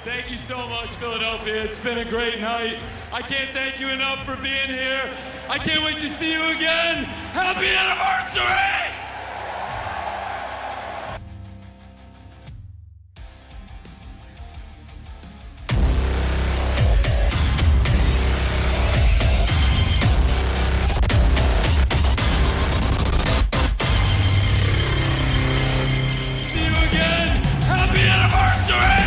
Thank you so much, Philadelphia. It's been a great night. I can't thank you enough for being here. I can't wait to see you again. Happy anniversary! See you again. Happy anniversary!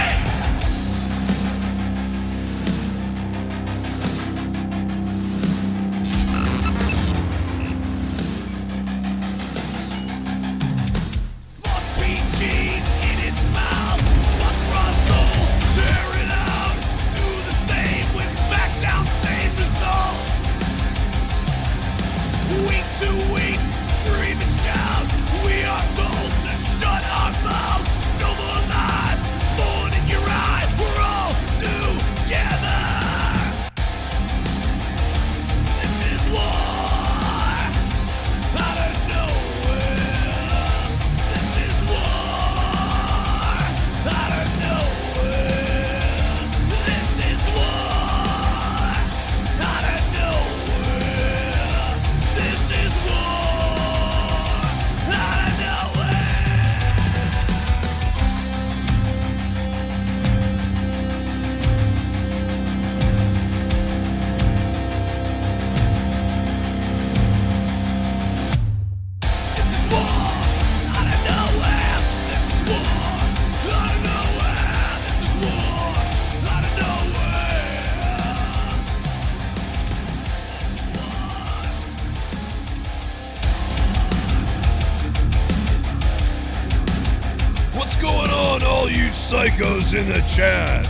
Psychos in the chat.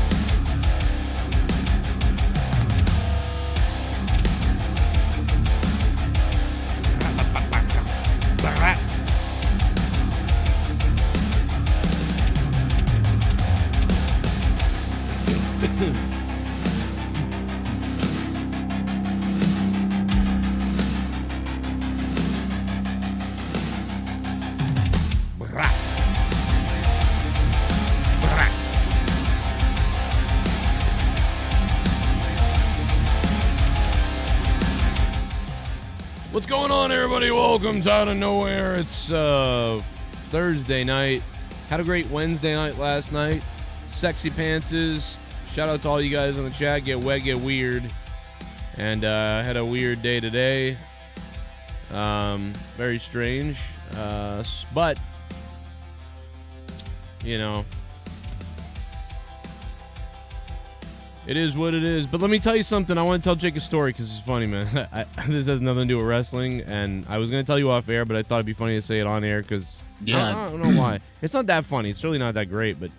What's going on, everybody? Welcome to Out of Nowhere. It's Thursday night. Had a great Wednesday night last night. Sexy pantses. Shout out to all you guys in the chat. Get wet, get weird. And had a weird day today. Very strange. But, you know, it is what it is. But let me tell you something. I want to tell Jake a story because it's funny, man. This has nothing to do with wrestling. And I was going to tell you off air, but I thought it'd be funny to say it on air because I don't know why. It's not that funny. It's really not that great, but...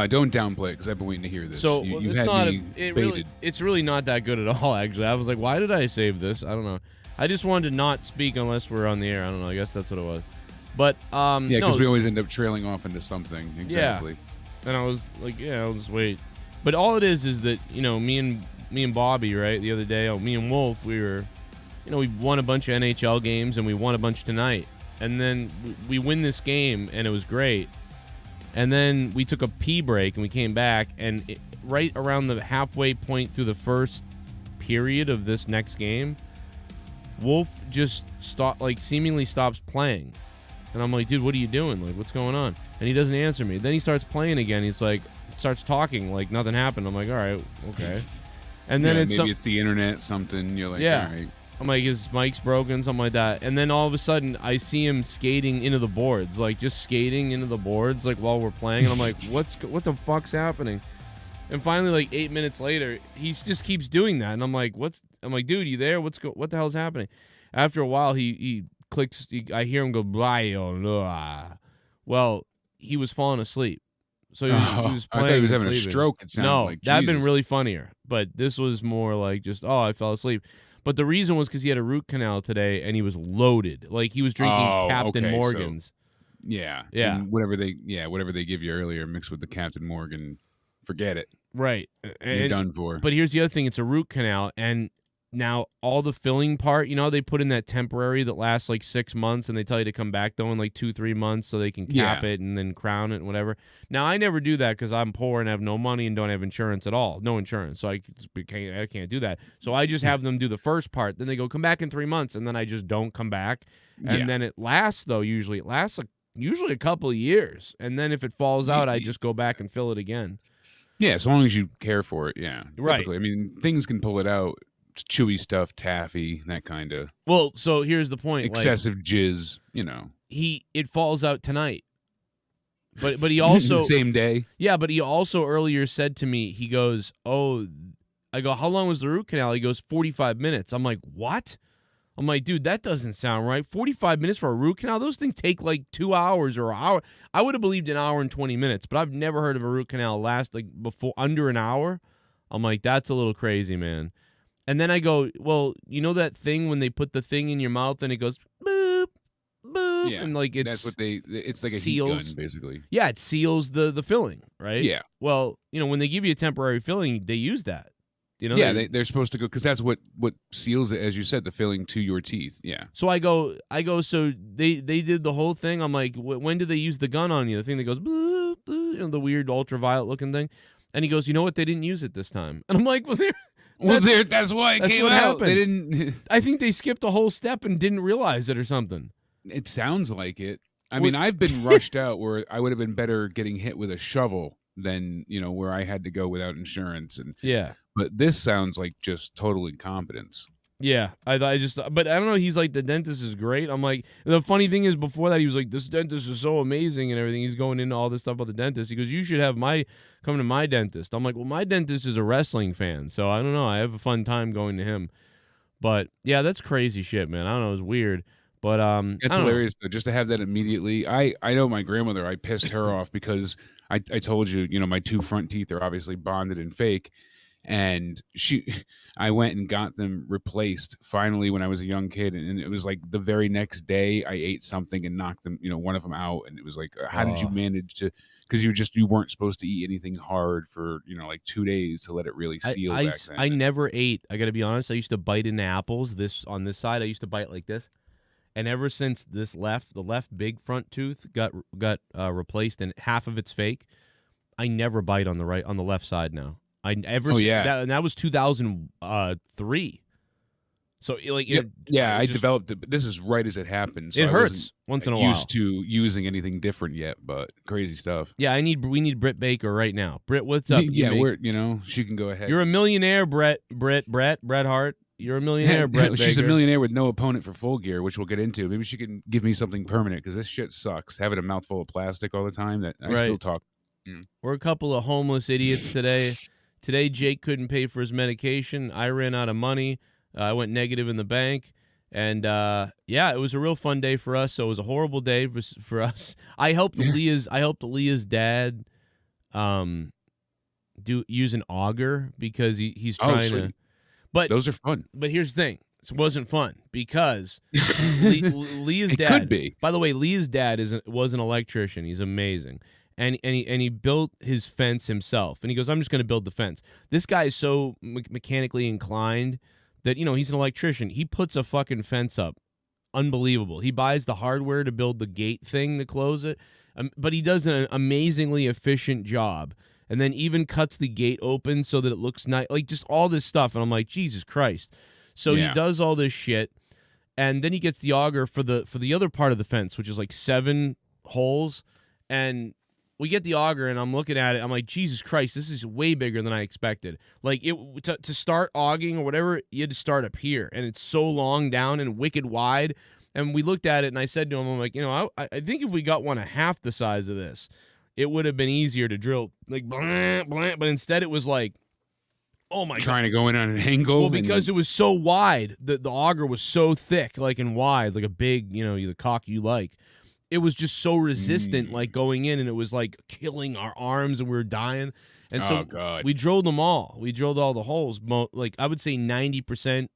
don't downplay it because I've been waiting to hear this. So you it's had not. me baited. It's really not that good at all. Actually, I was like, why did I save this? I don't know. I just wanted to not speak unless we're on the air. I don't know. I guess that's what it was. But yeah, because we always end up trailing off into something. Exactly. Yeah. And I was like, yeah, I'll just wait. But all it is that, you know, me and Bobby, right, the other day, me and Wolf, we were, you know, we won a bunch of NHL games and we won a bunch tonight. And then we win this game and it was great. And then we took a pee break and we came back and right around the halfway point through the first period of this next game, Wolf just seemingly stops playing. And I'm like, dude, what are you doing? Like, what's going on? And he doesn't answer me. Then he starts playing again. He's like, starts talking like nothing happened. I'm like, all right, okay. And then maybe it's the internet, something. You're like, yeah. All right. I'm like, his mic's broken, something like that. And then all of a sudden, I see him skating into the boards, like just skating into the boards, like while we're playing. And I'm like, what the fuck's happening? And finally, like 8 minutes later, he just keeps doing that. And I'm like, I'm like, dude, you there? What the hell's happening? After a while, he clicks. I hear him go, blah. Well, he was falling asleep. So he was playing. I thought he was having a sleeping. stroke. It sounded like that'd Jesus. been really funnier. But this was more like just, I fell asleep. But the reason was because he had a root canal today and he was loaded. Like he was drinking Captain Morgan's. So, yeah. And whatever they give you earlier mixed with the Captain Morgan, forget it. Right. You're done for. But here's the other thing. It's a root canal. And Now, all the filling part, you know, they put in that temporary that lasts like 6 months, and they tell you to come back though in like 2-3 months so they can cap it and then crown it and whatever. Now, I never do that because I'm poor and have no money and don't have insurance at all. No insurance, so I can't do that. So I just have them do the first part. Then they go, come back in 3 months, and then I just don't come back. And then it lasts though. Usually it lasts usually a couple of years, and then if it falls out, I just go back and fill it again. Yeah, as long as you care for it. Yeah, right. Typically. I mean, things can pull it out. Chewy stuff, taffy, that kind of. Well, so here's the point: excessive jizz, you know. It falls out tonight, but he also the same day. Yeah, but he also earlier said to me, he goes, "Oh," I go, "How long was the root canal?" He goes, 45 minutes. I'm like, "What?" I'm like, "Dude, that doesn't sound right. 45 minutes for a root canal? Those things take like 2 hours or an hour." I would have believed an hour and 20 minutes, but I've never heard of a root canal last like before under an hour. I'm like, that's a little crazy, man. And then I go, well, you know that thing when they put the thing in your mouth and it goes boop, boop, and like it's like a seals. heat gun, basically. Yeah, it seals the filling, right? Yeah. Well, you know, when they give you a temporary filling, they use that. You know. Yeah, they're supposed to go because that's what seals it, as you said, the filling to your teeth. Yeah. So I go. So they did the whole thing. I'm like, when did they use the gun on you? The thing that goes boop, boop, you know, the weird ultraviolet looking thing. And he goes, you know what? They didn't use it this time. And I'm like, well, that's why it came out. Happened. They didn't. I think they skipped a whole step and didn't realize it or something. It sounds like it. I mean, I've been rushed out where I would have been better getting hit with a shovel than, you know, where I had to go without insurance. And yeah. But this sounds like just total incompetence. Yeah, but I don't know. He's like, the dentist is great. I'm like, the funny thing is, before that, he was like, this dentist is so amazing and everything. He's going into all this stuff about the dentist. He goes, you should come to my dentist. I'm like, well, my dentist is a wrestling fan, so I don't know. I have a fun time going to him. But yeah, that's crazy shit, man. I don't know. It's weird, but it's hilarious though, just to have that immediately. I know my grandmother. I pissed her off because I told you, you know, my 2 front teeth are obviously bonded and fake. And I went and got them replaced finally when I was a young kid, and it was like the very next day I ate something and knocked them, you know, one of them out, and it was like, how did you manage to? Because you weren't supposed to eat anything hard for, you know, like 2 days to let it really seal. Back then. I never ate. I got to be honest. I used to bite into apples. On this side, I used to bite like this, and ever since the left big front tooth got replaced and half of it's fake, I never bite on the left side now. That was 2003. So like, I developed it, but this is right as it happened. So it hurts once in a while. Used to using anything different yet, but crazy stuff. Yeah, we need Britt Baker right now. Britt, what's up? She can go ahead. You're a millionaire, Bret Hart. You're a millionaire, Britt She's Baker. a millionaire with no opponent for Full Gear, which we'll get into. Maybe she can give me something permanent because this shit sucks. Having a mouthful of plastic all the time. That I still talk. We're a couple of homeless idiots today. Today, Jake couldn't pay for his medication. I ran out of money. I went negative in the bank. And, it was a real fun day for us. So it was a horrible day for us. I helped Leah's dad use an auger because he's trying to. But those are fun. But here's the thing. It wasn't fun because Leah's dad. Could be. By the way, Leah's dad was an electrician. He's amazing. And he built his fence himself. And he goes, I'm just going to build the fence. This guy is so mechanically inclined that, you know, he's an electrician. He puts a fucking fence up. Unbelievable. He buys the hardware to build the gate thing to close it. But he does an amazingly efficient job. And then even cuts the gate open so that it looks nice. Like, just all this stuff. And I'm like, Jesus Christ. So he does all this shit. And then he gets the auger for the other part of the fence, which is like 7 holes. And we get the auger, and I'm looking at it. I'm like, Jesus Christ, this is way bigger than I expected. Like, to start auging or whatever, you had to start up here, and it's so long down and wicked wide. And we looked at it, and I said to him, I'm like, you know, I think if we got one a half the size of this, it would have been easier to drill. Like, blah, blah, but instead it was like, oh my God. Trying to go in on an angle. Well, because it was so wide, the auger was so thick, like, and wide, like a big, you know, the cock you like. It was just so resistant, like going in, and it was like killing our arms, and we were dying. And so we drilled them all. We drilled all the holes. Like, I would say 90%.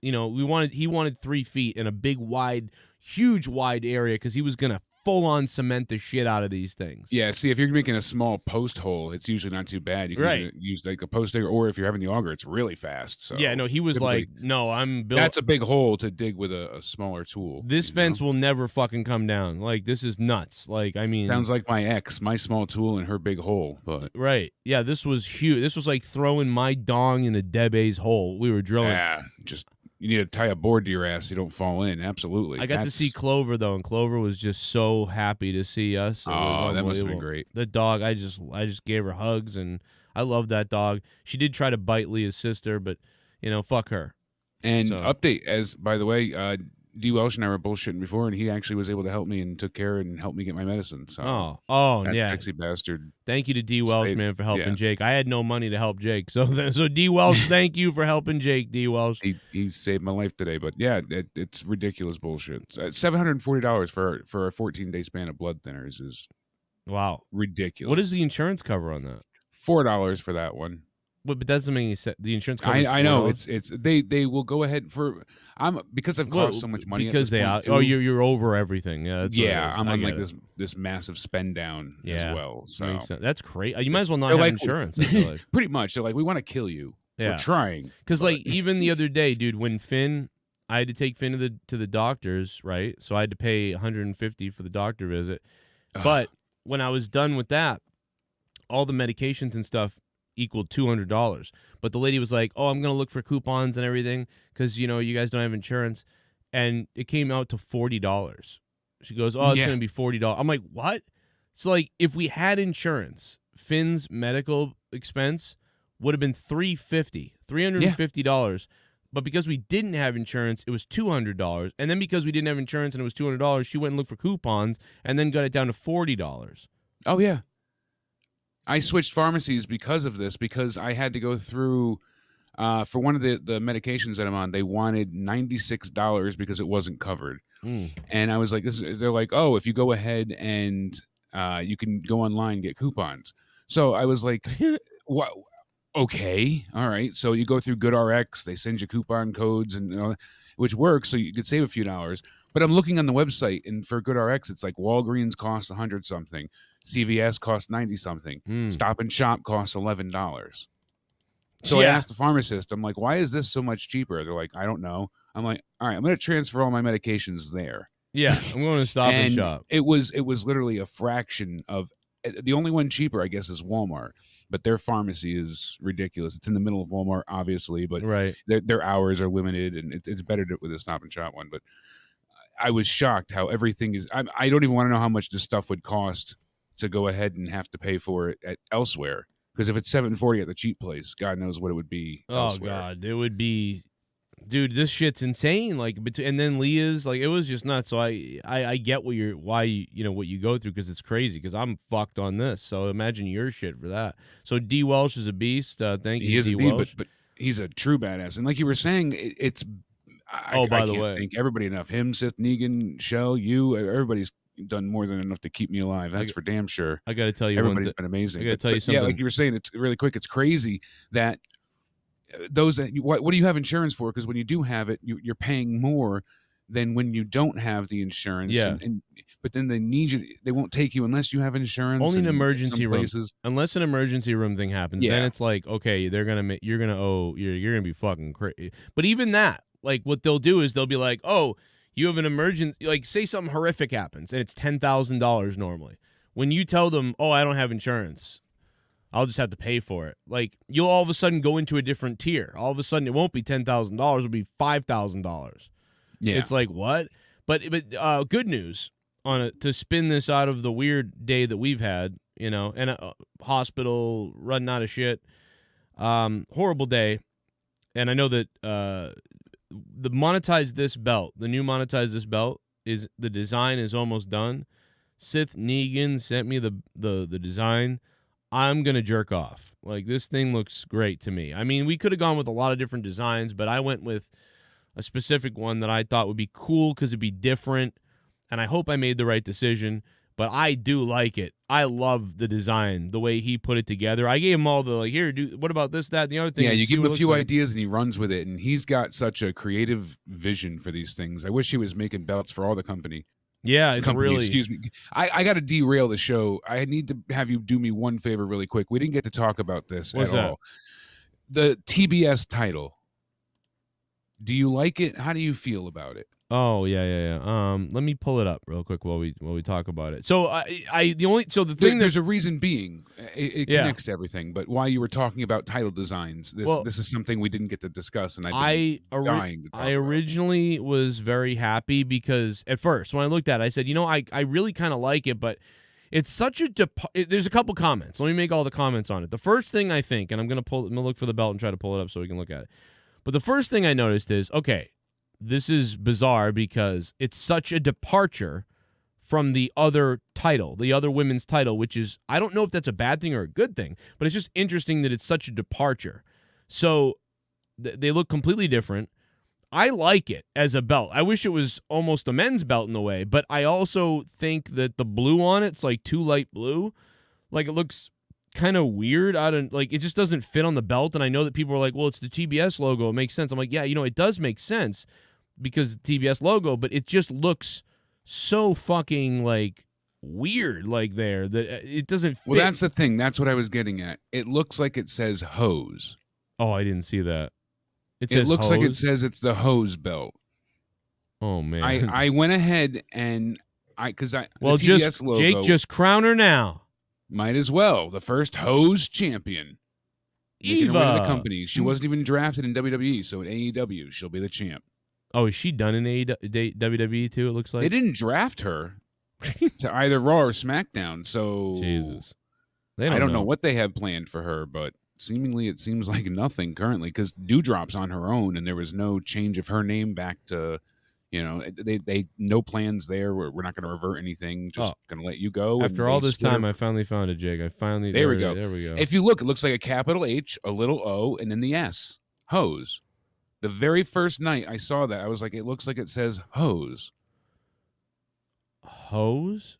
You know, he wanted 3 feet in a big, wide, huge, wide area because he was gonna full on cement the shit out of these things. Yeah, see, if you're making a small post hole, it's usually not too bad. You can use like a post digger, or if you're having the auger, it's really fast. So yeah, no, he was like, no, I'm built. That's a big hole to dig with a smaller tool. This fence will never fucking come down. Like, this is nuts. Like, I mean, sounds like my ex, my small tool and her big hole. But right, yeah, this was huge. This was like throwing my dong in a Debe's hole. We were drilling. Yeah, just. You need to tie a board to your ass so you don't fall in. Absolutely. I got to see Clover, though, and Clover was just so happy to see us. Oh, that must have been great. The dog, I just gave her hugs, and I love that dog. She did try to bite Leah's sister, but, fuck her. And update, as by the way, D. Welsh and I were bullshitting before, and he actually was able to help me and took care and helped me get my medicine. So that yeah, sexy bastard. Thank you to D. Welsh, man, for helping Jake. I had no money to help Jake, so D. Welsh, thank you for helping Jake, D. Welsh. He saved my life today, but yeah, it's ridiculous bullshit. $740 for a 14-day span of blood thinners is ridiculous. What does the insurance cover on that? $4 for that one. But that doesn't mean the insurance covers. I know it's they will go ahead for because I've cost so much money because you're over everything. Yeah, I'm on like this massive spend down as well. So makes sense. That's great. You might as well not have insurance. I feel like. Pretty much. They're like, we want to kill you. Yeah. We're trying. Because like even the other day, dude, when I had to take Finn to the doctors, right? So I had to pay $150 for the doctor visit. But when I was done with that, all the medications and stuff equaled $200. But the lady was like, oh, I'm going to look for coupons and everything because, you guys don't have insurance. And it came out to $40. She goes, oh, it's going to be $40. I'm like, what? So, like, if we had insurance, Finn's medical expense would have been $350. But because we didn't have insurance, it was $200. And then because we didn't have insurance and it was $200, she went and looked for coupons and then got it down to $40. Oh, yeah. I switched pharmacies because of this, because I had to go through for one of the medications that I'm on. They wanted $96 because it wasn't covered. And I was like, they're like, oh, if you go ahead and you can go online and get coupons. So I was like, what? Okay. All right. So you go through GoodRx, they send you coupon codes and which works. So you could save a few dollars, but I'm looking on the website and for GoodRx, it's like Walgreens costs 100 something. CVS costs 90 something. Stop and Shop costs $11. So I asked the pharmacist, I'm like, why is this so much cheaper? They're like, I don't know. I'm like, all right, I'm going to transfer all my medications there. Yeah, I'm going to Stop and Shop. It was literally a fraction of the only one cheaper, I guess, is Walmart. But their pharmacy is ridiculous. It's in the middle of Walmart, obviously, but their hours are limited, and it's better with a Stop and Shop one. But I was shocked how everything is. I don't even want to know how much this stuff would cost to go ahead and have to pay for it elsewhere. Because if it's $740 at the cheap place, God knows what it would be elsewhere. Oh, God. It would be... Dude, this shit's insane. Like, and then Leah's, like, it was just nuts. So I get what you go through because it's crazy because I'm fucked on this. So imagine your shit for that. So D. Welsh is a beast. Thank you, D. Welsh. But he's a true badass. And like you were saying, it's... I can't thank everybody enough. Him, Sith, Negan, Shell, you, everybody's done more than enough to keep me alive. That's for damn sure. I got to tell you, everybody's been amazing. I got to tell you something. Yeah, like you were saying, it's really quick. It's crazy that those that what do you have insurance for? Because when you do have it, you're paying more than when you don't have the insurance. Yeah. But then they need you. They won't take you unless you have insurance. Only an emergency room. Unless an emergency room thing happens, then it's like, okay, you're gonna be fucking crazy. But even that, like, what they'll do is they'll be like, oh, you have an emergency, like, say something horrific happens and it's $10,000 normally. When you tell them, oh, I don't have insurance, I'll just have to pay for it. Like, you'll all of a sudden go into a different tier. All of a sudden, it won't be $10,000. It'll be $5,000. Yeah. It's like, what? But good news on it to spin this out of the weird day that we've had, and a hospital running out of shit. Horrible day. And I know that the new monetize this belt is the design is almost done. Sith Negan sent me the design. I'm going to jerk off. Like, this thing looks great to me. I mean, we could have gone with a lot of different designs, but I went with a specific one that I thought would be cool because it'd be different, and I hope I made the right decision, but I do like it. I love the design, the way he put it together. I gave him all the, like, here, what about this, that, and the other thing? Yeah, you give him a few ideas, and he runs with it, and he's got such a creative vision for these things. I wish he was making belts for all the company. Yeah, it's company, really. Excuse me. I got to derail the show. I need to have you do me one favor really quick. We didn't get to talk about this What's at that? all. The TBS title. Do you like it? How do you feel about it? Oh yeah. Let me pull it up real quick while we talk about it. So There's a reason being it connects to everything. But while you were talking about title designs, this is something we didn't get to discuss, and dying to talk I originally was very happy because at first when I looked at it, I said, I really kind of like it, but it's such a there's a couple comments. Let me make all the comments on it. The first thing I think, and I'm gonna look for the belt and try to pull it up so we can look at it. But the first thing I noticed is, okay, this is bizarre because it's such a departure from the other title, the other women's title, which is, I don't know if that's a bad thing or a good thing, but it's just interesting that it's such a departure. So they look completely different. I like it as a belt. I wish it was almost a men's belt in a way, but I also think that the blue on it's like too light blue. Like it looks kind of weird. It just doesn't fit on the belt. And I know that people are like, well, it's the TBS logo. It makes sense. I'm like, yeah, it does make sense because the TBS logo, but it just looks so fucking like weird that it doesn't fit. Well, that's the thing. That's what I was getting at. It looks like it says hose. Oh, I didn't see that. It looks like it says it's the hose belt. Oh man. I went ahead and the TBS logo, Jake, just crown her now. Might as well. The first hose champion. Eva. The company. She wasn't even drafted in WWE, so in AEW, she'll be the champ. Oh, is she done in WWE too, it looks like? They didn't draft her to either Raw or SmackDown, so Jesus. I don't know what they have planned for her, but seemingly it seems like nothing currently because Dewdrop's on her own and there was no change of her name back to, they no plans there. We're not going to revert anything. Just going to let you go. After all this time, I finally found it, Jake. There we go. If you look, it looks like a capital H, a little O, and then the S. Hose. The very first night I saw that, I was like, it looks like it says hose. Hose?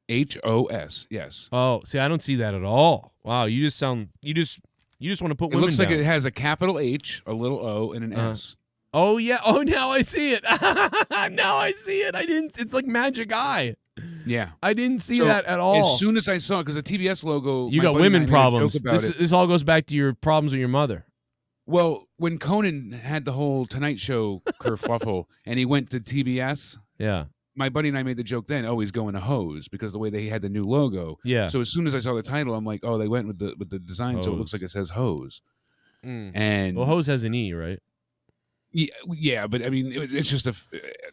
H-O-S, yes. Oh, see, I don't see that at all. Wow, you just want to put women down. It looks like it has a capital H, a little O, and an S. Oh, yeah. Oh, now I see it. Now I see it. It's like Magic Eye. Yeah. I didn't see that at all. As soon as I saw it, because the TBS logo... You got women problems. This all goes back to your problems with your mother. Well, when Cronin had the whole Tonight Show kerfuffle and he went to TBS, my buddy and I made the joke then, he's going to hose because the way they had the new logo. Yeah. So as soon as I saw the title, I'm like, they went with the design, so it looks like it says hose. And hose has an E, right? Yeah, but I mean, it's just the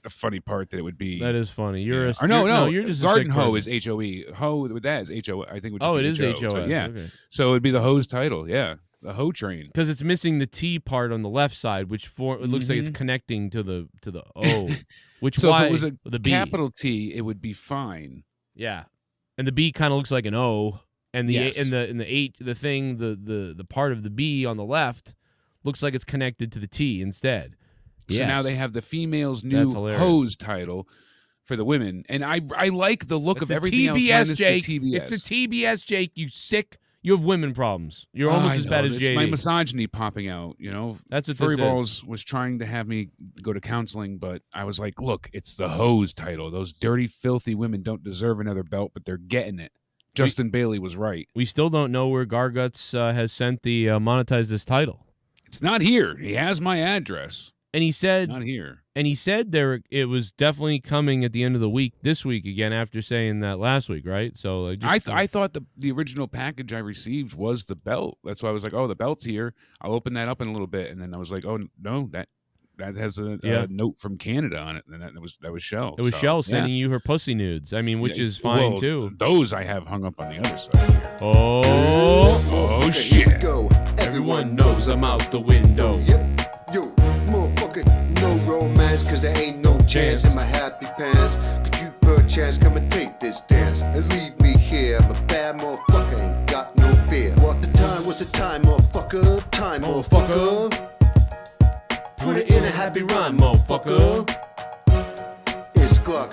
funny part that it would be. That is funny. You're just garden hoe is HOE. Hoe with that is HO. I think. It is HOS. So, yeah. Okay. So it'd be the hose title. Yeah. The hoe train, because it's missing the T part on the left side, which it looks like it's connecting to the O. Which so why if it was a the B. capital T, it would be fine. Yeah, and the B kind of looks like an O, and the the part of the B on the left looks like it's connected to the T instead. So now they have the females' new hose title for the women, and I like the look of everything else. TBS, Jake. The TBS. It's the TBS, Jake. You sick. You have women problems. You're almost as bad as JD. It's my misogyny popping out, That's what Furry this Balls was trying to have me go to counseling, but I was like, look, it's the hose title. Those dirty, filthy women don't deserve another belt, but they're getting it. Justin Bailey was right. We still don't know where Garguts has sent the monetize this title. It's not here. He has my address. And he said, not here. And he said it was definitely coming at the end of the week, this week again, after saying that last week, right? So I thought the original package I received was the belt. That's why I was like, the belt's here. I'll open that up in a little bit, and then I was like, no, that has a note from Canada on it, and that was Shell. It was Shell sending you her pussy nudes. I mean, which is fine too. Those I have hung up on the other side. Oh shit! Go. Everyone knows I'm out the window. Yep. Yo, motherfucker, no romance, cause there ain't no chance in my happy pants. Could you perchance come and take this dance and leave me here? I'm a bad motherfucker, ain't got no fear. What the time was the time, motherfucker? Time, motherfucker. Put it in a happy rhyme, motherfucker. It's clock,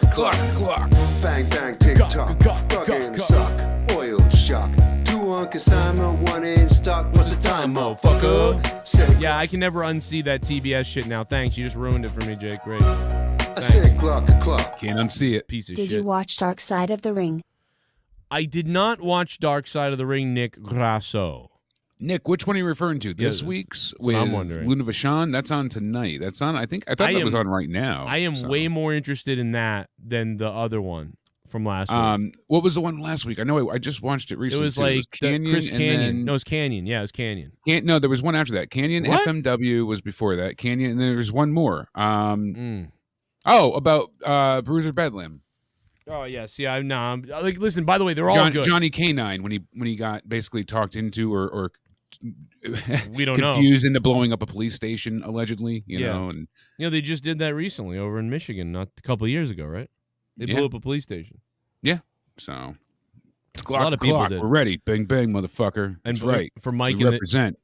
bang, bang, tick tock, fucking sock, oil shock. Two on consignment, one in stock. What's the time, down, motherfucker. Said, Yeah, I can never unsee that TBS shit now. Thanks, you just ruined it for me, Jake. Great. I said clock. Can't unsee it. Piece of Did shit. you watch Dark Side of the Ring? I did not watch Dark Side of the Ring, Nick Grasso. Nick, which one are you referring to? This that's week's what with I'm wondering. Luna Vachon? That's on tonight. That's on. I thought that was on right now. I am way more interested in that than the other one from last week. What was the one last week? I know I just watched it recently. It was too. like Canyon, Chris and Canyon. then- No, it's Canyon. Yeah, it's Canyon. No, there was one after that. Canyon What? FMW was before that. Canyon, and then there was one more. Mm. Oh, about Bruiser Bedlam. Oh yes, yeah. I'm like, listen. By the way, they're all good. Johnny K9 when he got basically talked into or We don't know. confused into blowing up a police station allegedly. You know, and they just did that recently over in Michigan, not a couple of years ago, right? They blew up a police station. yeah. So it's A lot of people clock. did. We're ready. Bang bang, motherfucker. And That's right. for Mike We in the represent.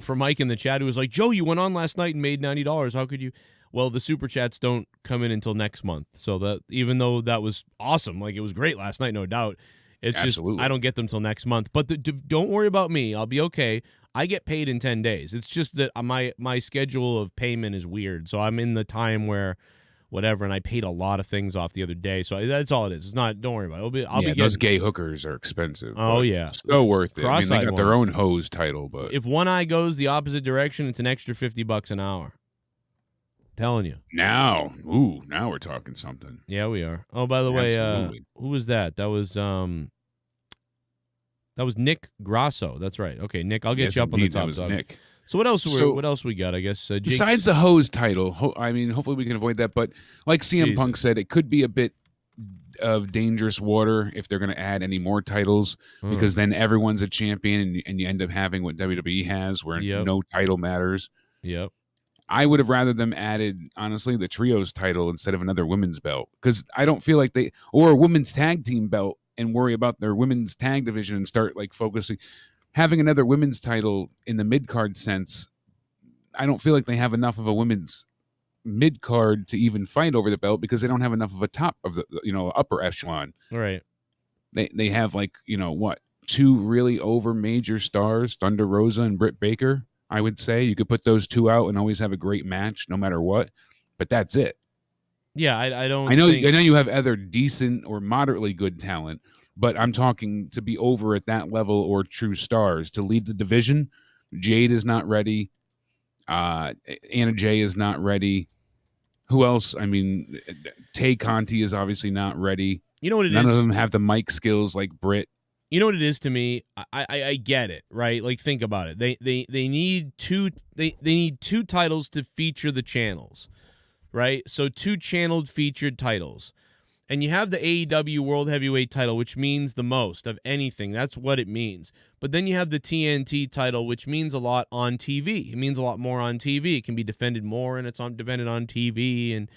for Mike in the chat, who was like, "Joe, you went on last night and made $90. How could you?" Well, the super chats don't come in until next month, so that even though that was awesome, like it was great last night, no doubt. It's Absolutely. just I don't get them till next month. But don't worry about me. I'll be okay. I get paid in 10 days. It's just that my schedule of payment is weird. So I'm in the time where whatever, and I paid a lot of things off the other day. So that's all it is. It's not. Don't worry about it. I'll be getting, those gay hookers are expensive. Oh, but yeah. so worth it. I mean, they Cross-eyed got their ones. own hose title, but If one eye goes the opposite direction, it's an extra $50 an hour. Telling you. now we're talking something. Yeah, we are. Oh, by the way, Absolutely. who was that? That was Nick Grasso. That's right. Okay, Nick, I'll get Yes, you up on the indeed, that top was dog. Nick. So what else? So- What else we got? I guess Jake's- Besides the hose title, I mean, hopefully we can avoid that. But like CM Jesus. Punk said, it could be a bit of dangerous water if they're going to add any more titles, because then everyone's a champion, and you end up having what WWE has, where Yep. no title matters. Yep. I would have rather them added, honestly, the trios title instead of another women's belt, because I don't feel like or a women's tag team belt and worry about their women's tag division and start like focusing. Having another women's title in the mid card sense, I don't feel like they have enough of a women's mid card to even fight over the belt, because they don't have enough of a top of the upper echelon. All right. They have like two really over major stars, Thunder Rosa and Britt Baker. I would say you could put those two out and always have a great match no matter what, but that's it. Yeah, I don't. I know think- you have other decent or moderately good talent, but I'm talking to be over at that level or true stars to lead the division. Jade is not ready. Anna Jay is not ready. Who else? I mean, Tay Conti is obviously not ready. You know what it is? None of them have the mic skills like Britt. You know what it is to me? I get it, right? Like, think about it. They need two titles to feature the channels, right? So 2 channeled featured titles. And you have the AEW World Heavyweight title, which means the most of anything. That's what it means. But then you have the TNT title, which means a lot on TV. It means a lot more on TV. It can be defended more, and it's defended on TV. And,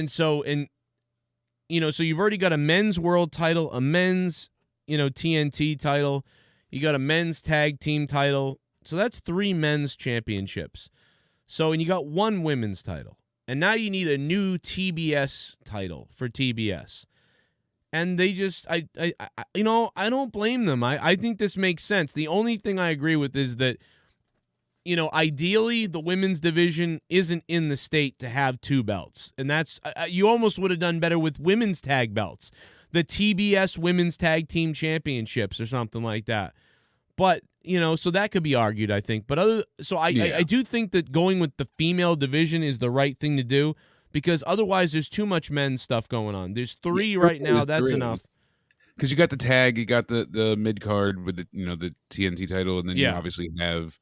so you've already got a men's world title, a men's TNT title. You got a men's tag team title. So that's 3 men's championships. So, and you got 1 women's title. And now you need a new TBS title for TBS. And they just, I don't blame them. I think this makes sense. The only thing I agree with is that, ideally the women's division isn't in the state to have 2 belts. And that's, you almost would have done better with women's tag belts. The TBS Women's Tag Team Championships or something like that. But, so that could be argued, I think. But I do think that going with the female division is the right thing to do, because otherwise there's too much men's stuff going on. There's 3 right now. That's 3. enough. Because you got the tag, you got the mid card with the the TNT title, and then you obviously have.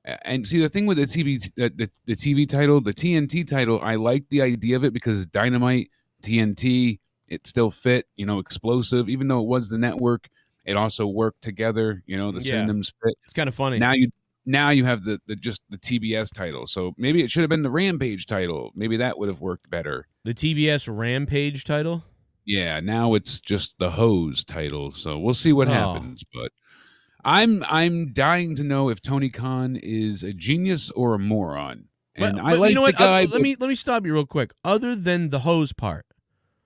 And see, the thing with the TV title, the TNT title, I like the idea of it because Dynamite, TNT, it still fit, explosive. Even though it was the network, it also worked together. The synonyms fit. It's kind of funny. Now you have the TBS title. So maybe it should have been the Rampage title. Maybe that would have worked better. The TBS Rampage title? Yeah, now it's just the hose title. So we'll see what happens. But I'm dying to know if Tony Khan is a genius or a moron. And I like the guy. Let me stop you real quick. Other than the hose part,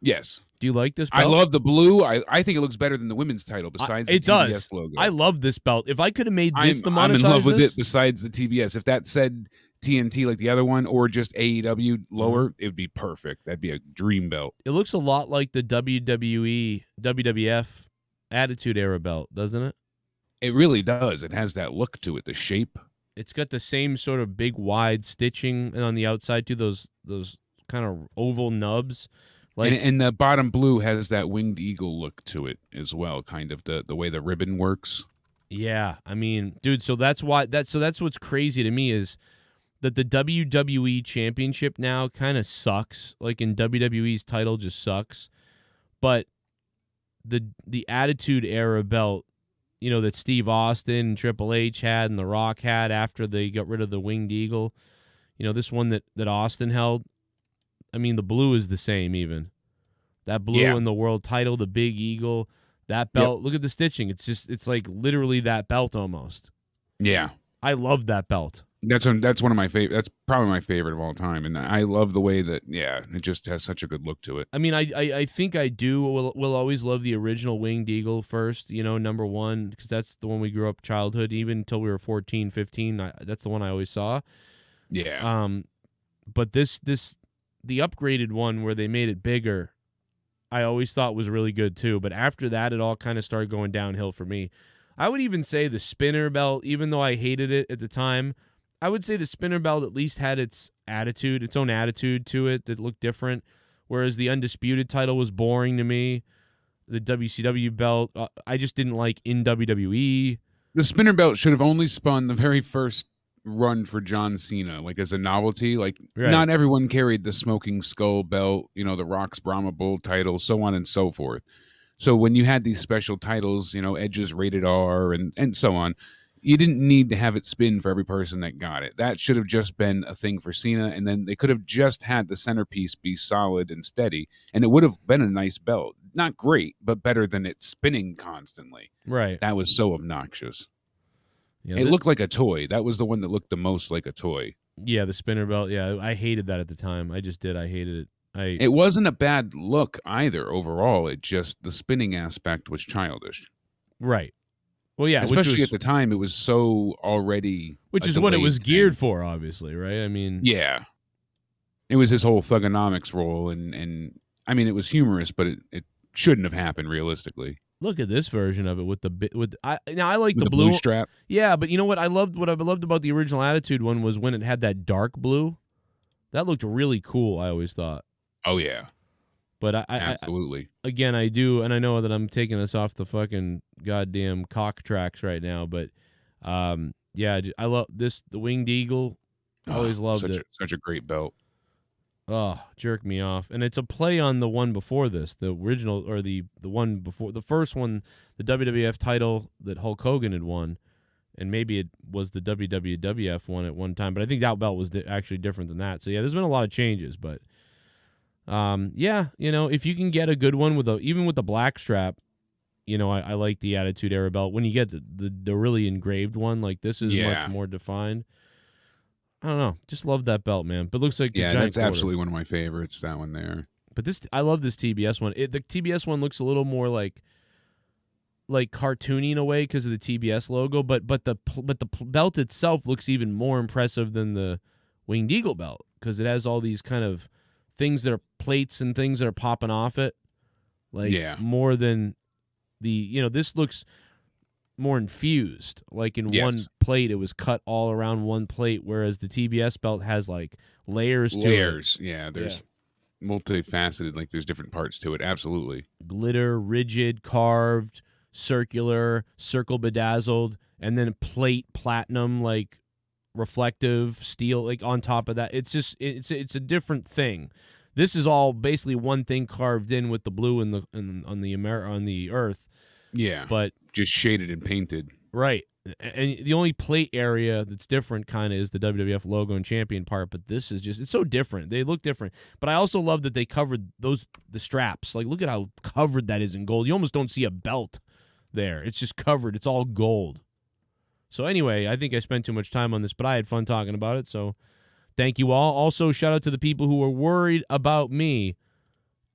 yes. Do you like this I belt? love the blue. I think it looks better than the women's title besides the it TBS does. logo. I love this belt. If I could have made this I'm in love with it besides the TBS. If that said TNT like the other one or just AEW lower, it would be perfect. That'd be a dream belt. It looks a lot like the WWF Attitude Era belt, doesn't it? It really does. It has that look to it, the shape. It's got the same sort of big wide stitching, and on the outside too, those kind of oval nubs. Like, and the bottom blue has that winged eagle look to it as well, kind of the way the ribbon works. Yeah, I mean, dude, so that's what's crazy to me is that the WWE Championship now kind of sucks. Like in WWE's title just sucks. But the Attitude Era belt, you know, that Steve Austin and Triple H had and The Rock had after they got rid of the winged eagle, you know, this one that Austin held, I mean, the blue is the same even. That blue in the world title, the big eagle, that belt. Look at the stitching. It's like literally that belt almost. Yeah. I love that belt. That's one of my favorite. That's probably my favorite of all time. And I love the way that, it just has such a good look to it. I mean, I think I do. Will always love the original winged eagle first, you know, number one, because that's the one we grew up childhood, even until we were 14, 15. That's the one I always saw. Yeah. But the upgraded one where they made it bigger, I always thought was really good too. But after that, it all kind of started going downhill for me. I would even say the spinner belt, even though I hated it at the time, I would say the spinner belt at least had its own attitude to it that looked different, whereas the undisputed title was boring to me. The WCW belt, I just didn't like in WWE. The spinner belt should have only spun the very first run for John Cena, like as a novelty. Like not everyone carried the Smoking Skull belt, you know, the Rock's Brahma Bull title, so on and so forth. So when you had these special titles, you know, Edge's Rated R and so on, you didn't need to have it spin for every person that got it. That should have just been a thing for Cena, and then they could have just had the centerpiece be solid and steady, and it would have been a nice belt. Not great, but better than it spinning constantly. Right. That was so obnoxious. Yeah, it looked like a toy. That was the one that looked the most like a toy. Yeah, the spinner belt. Yeah, I hated that at the time. I just did. I hated it. It wasn't a bad look either overall. It just, the spinning aspect was childish. Right. Well, yeah. Especially at the time, it was so already... Which is what it was geared for, obviously, right? I mean... Yeah. It was his whole thugonomics role, and I mean, it was humorous, but it shouldn't have happened realistically. Look at this version of it with I like the blue strap. Yeah, but you know what I loved about the original Attitude one was when it had that dark blue. That looked really cool, I always thought. Oh yeah. But absolutely. Again, I do, and I know that I'm taking us off the fucking goddamn cock tracks right now, but yeah, I love this, the Winged Eagle. I always loved it. Such a great belt. Oh, jerk me off. And it's a play on the one before this, the original, or the one before, the first one, the WWF title that Hulk Hogan had won. And maybe it was the WWF one at one time, but I think that belt was actually different than that. So yeah, there's been a lot of changes, but yeah, you know, if you can get a good one even with the black strap, you know, I like the Attitude Era belt. When you get the really engraved one, like this is much more defined. I don't know. Just love that belt, man. But it looks like that's absolutely one of my favorites. That one there. But I love this TBS one. The TBS one looks a little more like cartoony in a way because of the TBS logo. But the belt itself looks even more impressive than the Winged Eagle belt because it has all these kind of things that are plates and things that are popping off it. More than this looks more infused. Like in one plate, it was cut all around one plate, whereas the TBS belt has like layers to it. Yeah, there's multifaceted, like there's different parts to it. Absolutely. Glitter, rigid, carved, circular, circle bedazzled, and then plate platinum, like reflective steel, like on top of that. It's just it's a different thing. This is all basically one thing carved in with the blue on the earth. Yeah, but just shaded and painted. Right. And the only plate area that's different kind of is the WWF logo and champion part, but this is just, it's so different. They look different. But I also love that they covered the straps. Like, look at how covered that is in gold. You almost don't see a belt there. It's just covered. It's all gold. So anyway, I think I spent too much time on this, but I had fun talking about it. So thank you all. Also, shout out to the people who were worried about me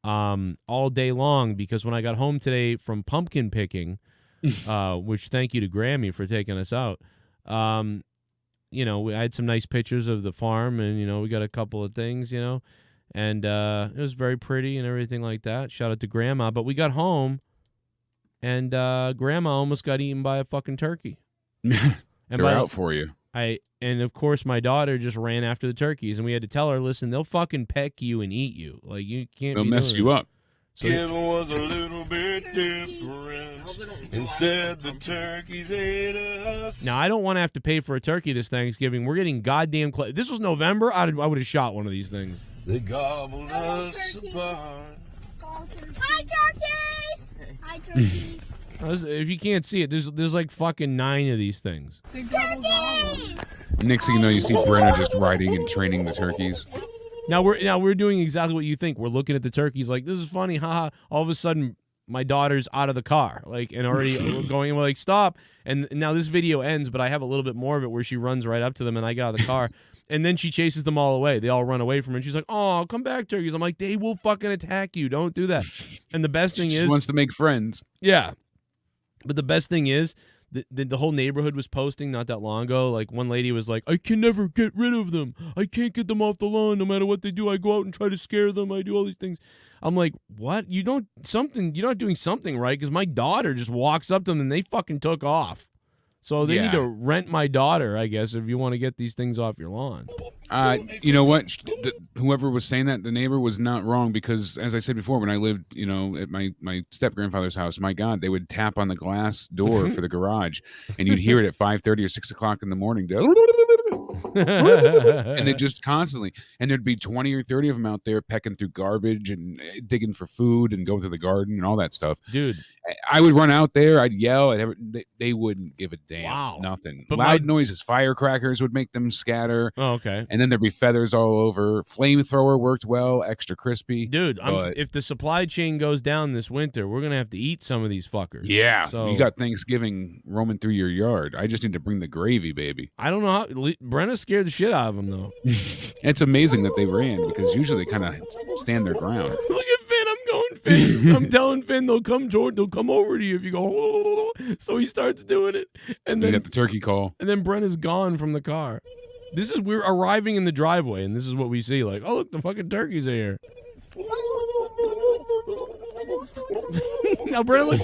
all day long, because when I got home today from pumpkin picking, which thank you to Grammy for taking us out, you know, I had some nice pictures of the farm, and, you know, we got a couple of things, you know, and it was very pretty and everything like that. Shout out to Grandma. But we got home, and Grandma almost got eaten by a fucking turkey. They're out for you. And of course my daughter just ran after the turkeys, and we had to tell her, listen, they'll fucking peck you and eat you. Like, you can't. They'll mess you up. So Giving was a little bit different. Instead, the turkeys ate us. Now, I don't want to have to pay for a turkey this Thanksgiving. We're getting goddamn close. This was November. I would have shot one of these things. They gobbled us apart. Hi, turkeys! Hi, turkees. If you can't see it, there's like fucking 9 of these things. Turkeys! Next thing you know, you see Brenna just riding and training the turkeys. Now we're doing exactly what you think. We're looking at the turkeys like, this is funny, haha. All of a sudden, my daughter's out of the car, like, and already going, we're like, stop. And now this video ends, but I have a little bit more of it where she runs right up to them, and I get out of the car, and then she chases them all away. They all run away from her, and she's like, oh, come back, turkeys. I'm like, they will fucking attack you. Don't do that. And the best thing She is, just wants to make friends. yeah. But the best thing is, the whole neighborhood was posting not that long ago. Like, one lady was like, I can never get rid of them. I can't get them off the lawn no matter what they do. I go out and try to scare them. I do all these things. I'm like, what? You're not doing something right, because my daughter just walks up to them and they fucking took off. So they need to rent my daughter, I guess, if you want to get these things off your lawn. You know what? Whoever was saying that, the neighbor was not wrong, because, as I said before, when I lived, you know, at my step-grandfather's house, my God, they would tap on the glass door for the garage, and you'd hear it at 5:30 or 6 o'clock in the morning. And they just constantly, and there'd be 20 or 30 of them out there pecking through garbage and digging for food and going through the garden and all that stuff. Dude, I would run out there, I'd yell, they wouldn't give a damn. Wow. Nothing. But loud noises, firecrackers would make them scatter. Oh, okay. And then there'd be feathers all over. Flamethrower worked well, extra crispy. Dude, if the supply chain goes down this winter, we're going to have to eat some of these fuckers. Yeah. So, you got Thanksgiving roaming through your yard. I just need to bring the gravy, baby. I don't know how. Brenna scared the shit out of them, though. It's amazing that they ran, because usually they kind of stand their ground. Look at Finn. I'm going, Finn. I'm telling Finn they'll come over to you if you go, oh. So he starts doing it. And then You got the turkey call. And then Brenna's gone from the car. We're arriving in the driveway, and this is what we see. Like, oh, look, the fucking turkeys are here. Now, Brenna, look.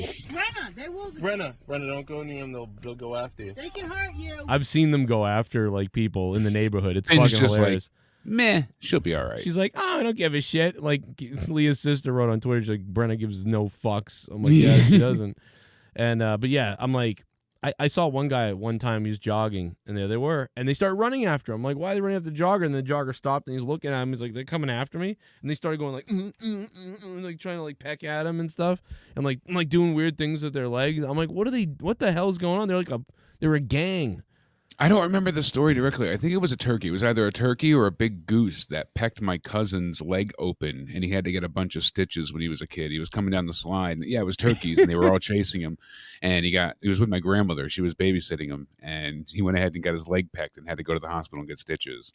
Brenna, don't go near them. They'll go after you. They can hurt you. I've seen them go after, like, people in the neighborhood. It's Finn's fucking just hilarious. Meh, she'll be all right. She's like, oh, I don't give a shit. Like, Leah's sister wrote on Twitter, she's like, Brenna gives no fucks. I'm like, yeah, she doesn't. And, but yeah, I'm like, I saw one guy at one time, he was jogging, and there they were, and they started running after him. I'm like, why are they running after the jogger? And the jogger stopped, and he's looking at him. He's like, they're coming after me. And they started going like, like trying to like peck at him and stuff, and like doing weird things with their legs. I'm like, what the hell's going on? They're a gang. I don't remember the story directly. I think it was a turkey. It was either a turkey or a big goose that pecked my cousin's leg open, and he had to get a bunch of stitches when he was a kid. He was coming down the slide. Yeah, it was turkeys, and they were all chasing him. And he was with my grandmother. She was babysitting him, and he went ahead and got his leg pecked and had to go to the hospital and get stitches.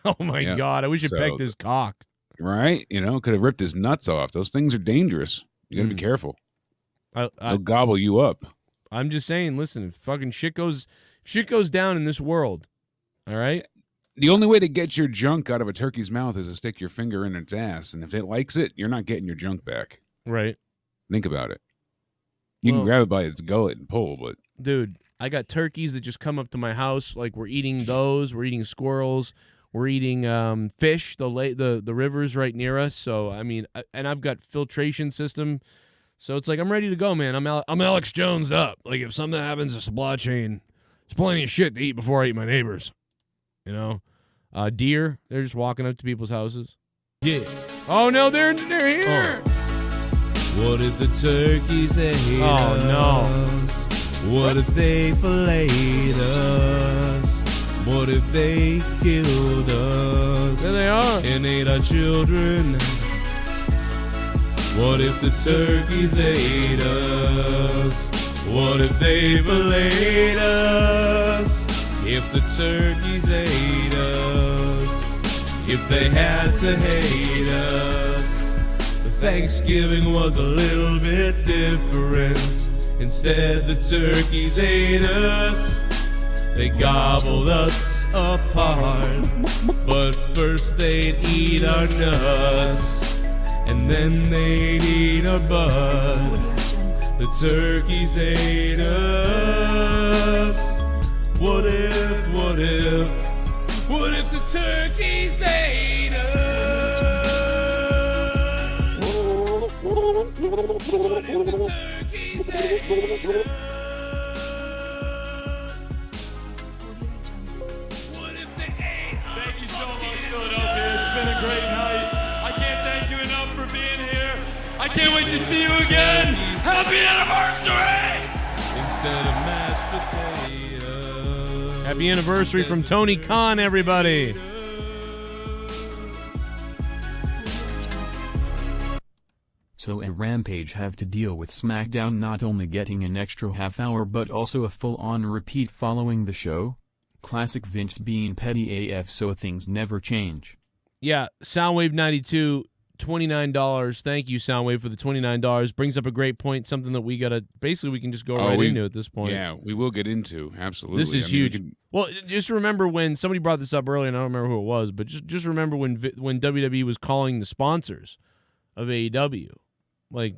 Oh, my God. I wish you pecked his cock. Right? You know, could have ripped his nuts off. Those things are dangerous. You got to be careful. They'll gobble you up. I'm just saying, listen, if fucking shit goes down in this world, all right? The only way to get your junk out of a turkey's mouth is to stick your finger in its ass. And if it likes it, you're not getting your junk back. Right. Think about it. You can grab it by its gullet and pull, but... Dude, I got turkeys that just come up to my house. Like, we're eating those. We're eating squirrels. We're eating fish, the rivers right near us. So, I mean, and I've got filtration system. So it's like, I'm ready to go, man. I'm Alex Jones up. Like, if something happens to supply chain, there's plenty of shit to eat before I eat my neighbors. You know? Deer, they're just walking up to people's houses. Yeah. Oh, no, they're here. Oh. What if the turkeys ate us? No. What if they filleted us? What if they killed us? There they are. And ate our children? What if the turkeys ate us? What if they filleted us? If the turkeys ate us? If they had to hate us? Thanksgiving was a little bit different. Instead, the turkeys ate us. They gobbled us apart. But first they'd eat our nuts, and then they'd eat our butt. The turkeys ate us. What if the turkeys ate us? What if the turkeys ate us? What if they ate us? Thank you so much, Philadelphia. It's been a great night. I can't thank you enough for being here. I can't wait to see you again. Happy anniversary! Instead of mashed potatoes. Happy anniversary from Tony Khan, everybody. So and Rampage have to deal with SmackDown not only getting an extra half hour but also a full-on repeat following the show? Classic Vince being petty AF, so things never change. Yeah, Soundwave 92, $29. Thank you, Soundwave, for the $29. Brings up a great point, something that we got to, basically we can just go right into at this point. Yeah, we will get into, absolutely. This is huge. Well, just remember when somebody brought this up earlier, and I don't remember who it was, but just remember when WWE was calling the sponsors of AEW. We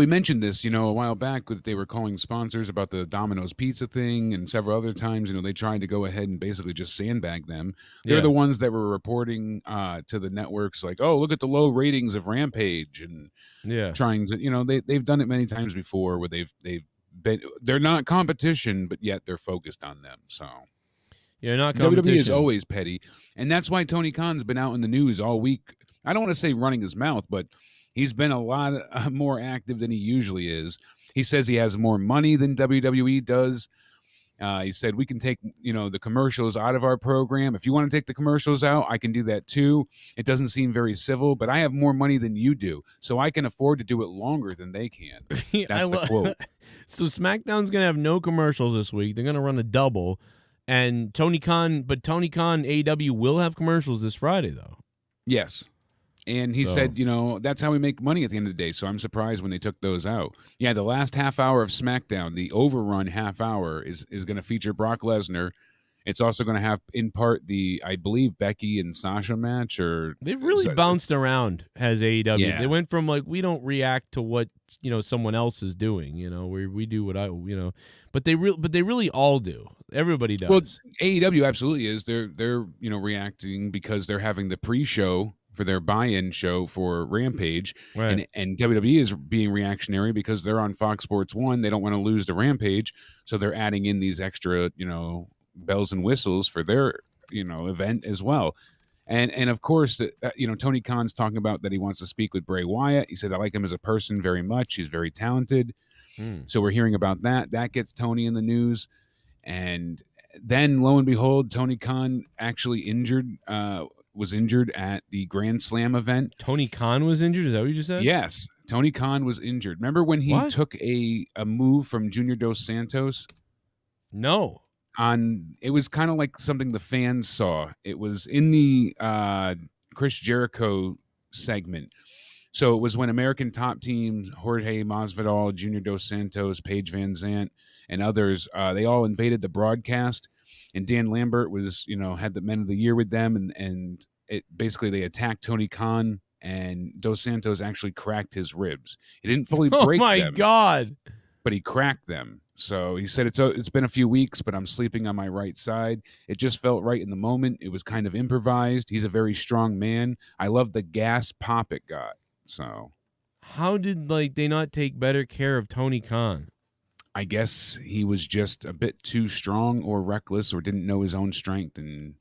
mentioned this, a while back that they were calling sponsors about the Domino's Pizza thing, and several other times, they tried to go ahead and basically just sandbag them. They're the ones that were reporting to the networks like, oh, look at the low ratings of Rampage, and trying to, they've done it many times before where they're not competition, but yet they're focused on them. So not competition. WWE is always petty, and that's why Tony Khan's been out in the news all week. I don't want to say running his mouth, but he's been a lot more active than he usually is. He says he has more money than WWE does. He said, we can take, the commercials out of our program. If you want to take the commercials out, I can do that too. It doesn't seem very civil, but I have more money than you do, so I can afford to do it longer than they can. That's the quote. So SmackDown's going to have no commercials this week. They're going to run a double. And Tony Khan AEW will have commercials this Friday, though. Yes. And he said, that's how we make money at the end of the day. So I'm surprised when they took those out. Yeah, the last half hour of SmackDown, the overrun half hour, is going to feature Brock Lesnar. It's also going to have, in part, I believe, Becky and Sasha match. They've really bounced around as AEW. Yeah. They went from, we don't react to what, someone else is doing. We do what But they really all do. Everybody does. Well, AEW absolutely is. They're reacting because they're having the pre-show for their buy-in show for Rampage, right. and WWE is being reactionary because they're on Fox Sports 1. They don't want to lose to Rampage, so they're adding in these extra, bells and whistles for their, event as well. And of course, Tony Khan's talking about that he wants to speak with Bray Wyatt. He said, I like him as a person very much. He's very talented. So we're hearing about that. That gets Tony in the news. And then, lo and behold, Tony Khan actually was injured at the Grand Slam event. Tony Khan was injured? Is that what you just said? Yes. Tony Khan was injured. Remember when he took a move from Junior Dos Santos? No. It was kind of like something the fans saw. It was in the Chris Jericho segment. So it was when American Top Team, Jorge Masvidal, Junior Dos Santos, Paige Van Zant, and others, they all invaded the broadcast. And Dan Lambert was, had the Men of the Year with them, and it basically they attacked Tony Khan, and Dos Santos actually cracked his ribs. He didn't fully break them. Oh my God! But he cracked them. So he said it's been a few weeks, but I'm sleeping on my right side. It just felt right in the moment. It was kind of improvised. He's a very strong man. I love the gas pop it got. So how did they not take better care of Tony Khan? I guess he was just a bit too strong or reckless or didn't know his own strength. And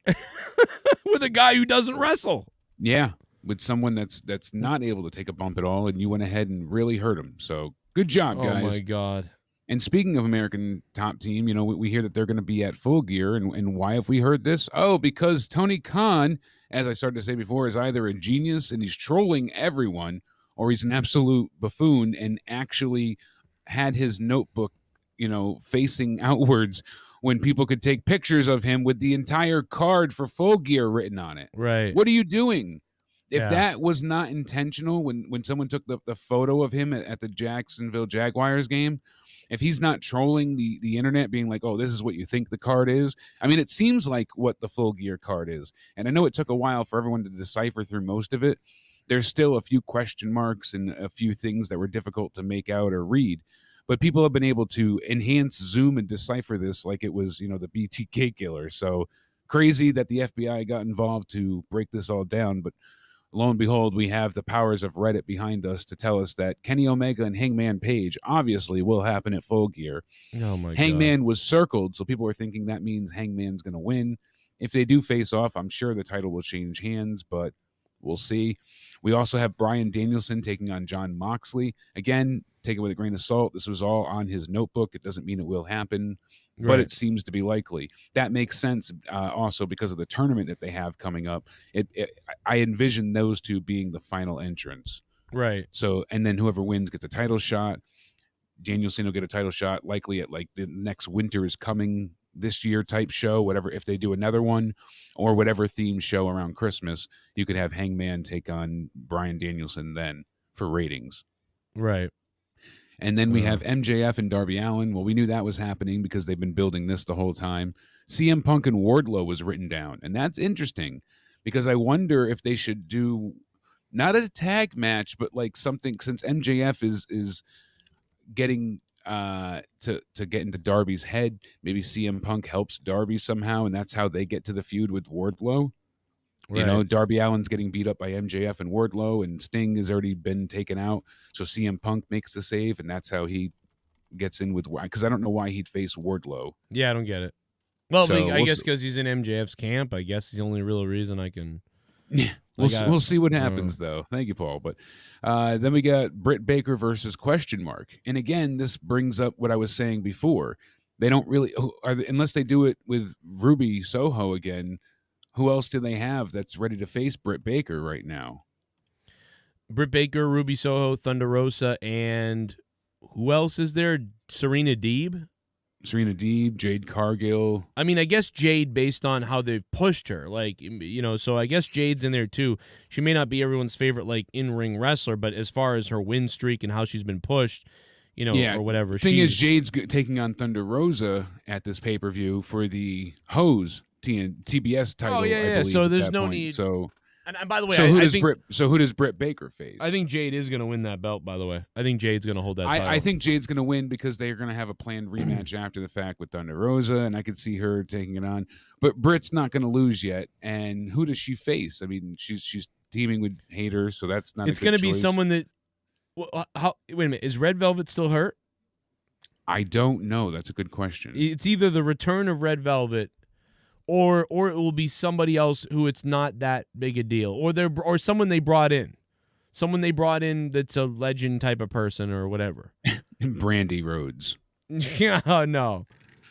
with a guy who doesn't wrestle. Yeah, with someone that's not able to take a bump at all, and you went ahead and really hurt him. So good job, guys. Oh, my God. And speaking of American Top Team, we hear that they're going to be at Full Gear. And why have we heard this? Oh, because Tony Khan, as I started to say before, is either a genius and he's trolling everyone, or he's an absolute buffoon and actually had his notebook facing outwards when people could take pictures of him with the entire card for Full Gear written on it. Right. What are you doing? If Yeah. that was not intentional, when someone took the photo of him at the Jacksonville Jaguars game, if he's not trolling the internet, being like, "Oh, this is what you think the card is," I mean, it seems like what the Full Gear card is. And I know it took a while for everyone to decipher through most of it. There's still a few question marks and a few things that were difficult to make out or read. But people have been able to enhance, zoom, and decipher this like it was, the BTK killer. So crazy that the FBI got involved to break this all down. But lo and behold, we have the powers of Reddit behind us to tell us that Kenny Omega and Hangman Page obviously will happen at Full Gear. Oh my Hangman was circled, so people are thinking that means Hangman's going to win. If they do face off, I'm sure the title will change hands, but we'll see. We also have Bryan Danielson taking on Jon Moxley. Again, take it with a grain of salt. This was all on his notebook. It doesn't mean it will happen, but it seems to be likely. That makes sense also because of the tournament that they have coming up. I envision those two being the final entrants. Right. So, and then whoever wins gets a title shot. Danielson will get a title shot likely at like the next Winter is Coming this year type show, whatever. If they do another one or whatever theme show around Christmas, you could have Hangman take on Bryan Danielson then for ratings. Right. And then we have MJF and Darby Allin. Well, we knew that was happening because they've been building this the whole time. CM Punk and Wardlow was written down. And that's interesting because I wonder if they should do not a tag match, but like something, since MJF is getting to get into Darby's head, maybe CM Punk helps Darby somehow, and that's how they get to the feud with Wardlow. Right. Darby Allin's getting beat up by MJF and Wardlow, and Sting has already been taken out. So CM Punk makes the save, and that's how he gets in with, because I don't know why he'd face Wardlow. Yeah, I don't get it. Well, So I guess because he's in MJF's camp. I guess the only real reason I can. Yeah, we'll see what happens, though. Thank you, Paul. But then we got Britt Baker versus question mark. And again, this brings up what I was saying before. They don't really, unless they do it with Ruby Soho again, who else do they have that's ready to face Britt Baker right now? Britt Baker, Ruby Soho, Thunder Rosa, and who else is there? Serena Deeb? Serena Deeb, Jade Cargill. I mean, I guess Jade based on how they've pushed her. Like, so I guess Jade's in there too. She may not be everyone's favorite, like, in-ring wrestler, but as far as her win streak and how she's been pushed, or whatever. The thing is, Jade's taking on Thunder Rosa at this pay-per-view for the Hose TBS title. Oh, yeah. I believe, so there's no point. need. So, and by the way, so who does Britt Baker face? I think Jade is going to win that belt, by the way. I think Jade's going to hold that title. I think Jade's going to win because they're going to have a planned rematch after the fact with Thunder Rosa, and I could see her taking it on. But Britt's not going to lose yet. And who does she face? I mean, she's teaming with Hayter, so that's not. It's going to be someone that. Well, wait a minute. Is Red Velvet still hurt? I don't know. That's a good question. It's either the return of Red Velvet, or it will be somebody else who it's not that big a deal, or someone they brought in. Someone they brought in that's a legend type of person or whatever. Brandy Rhodes. Yeah, no.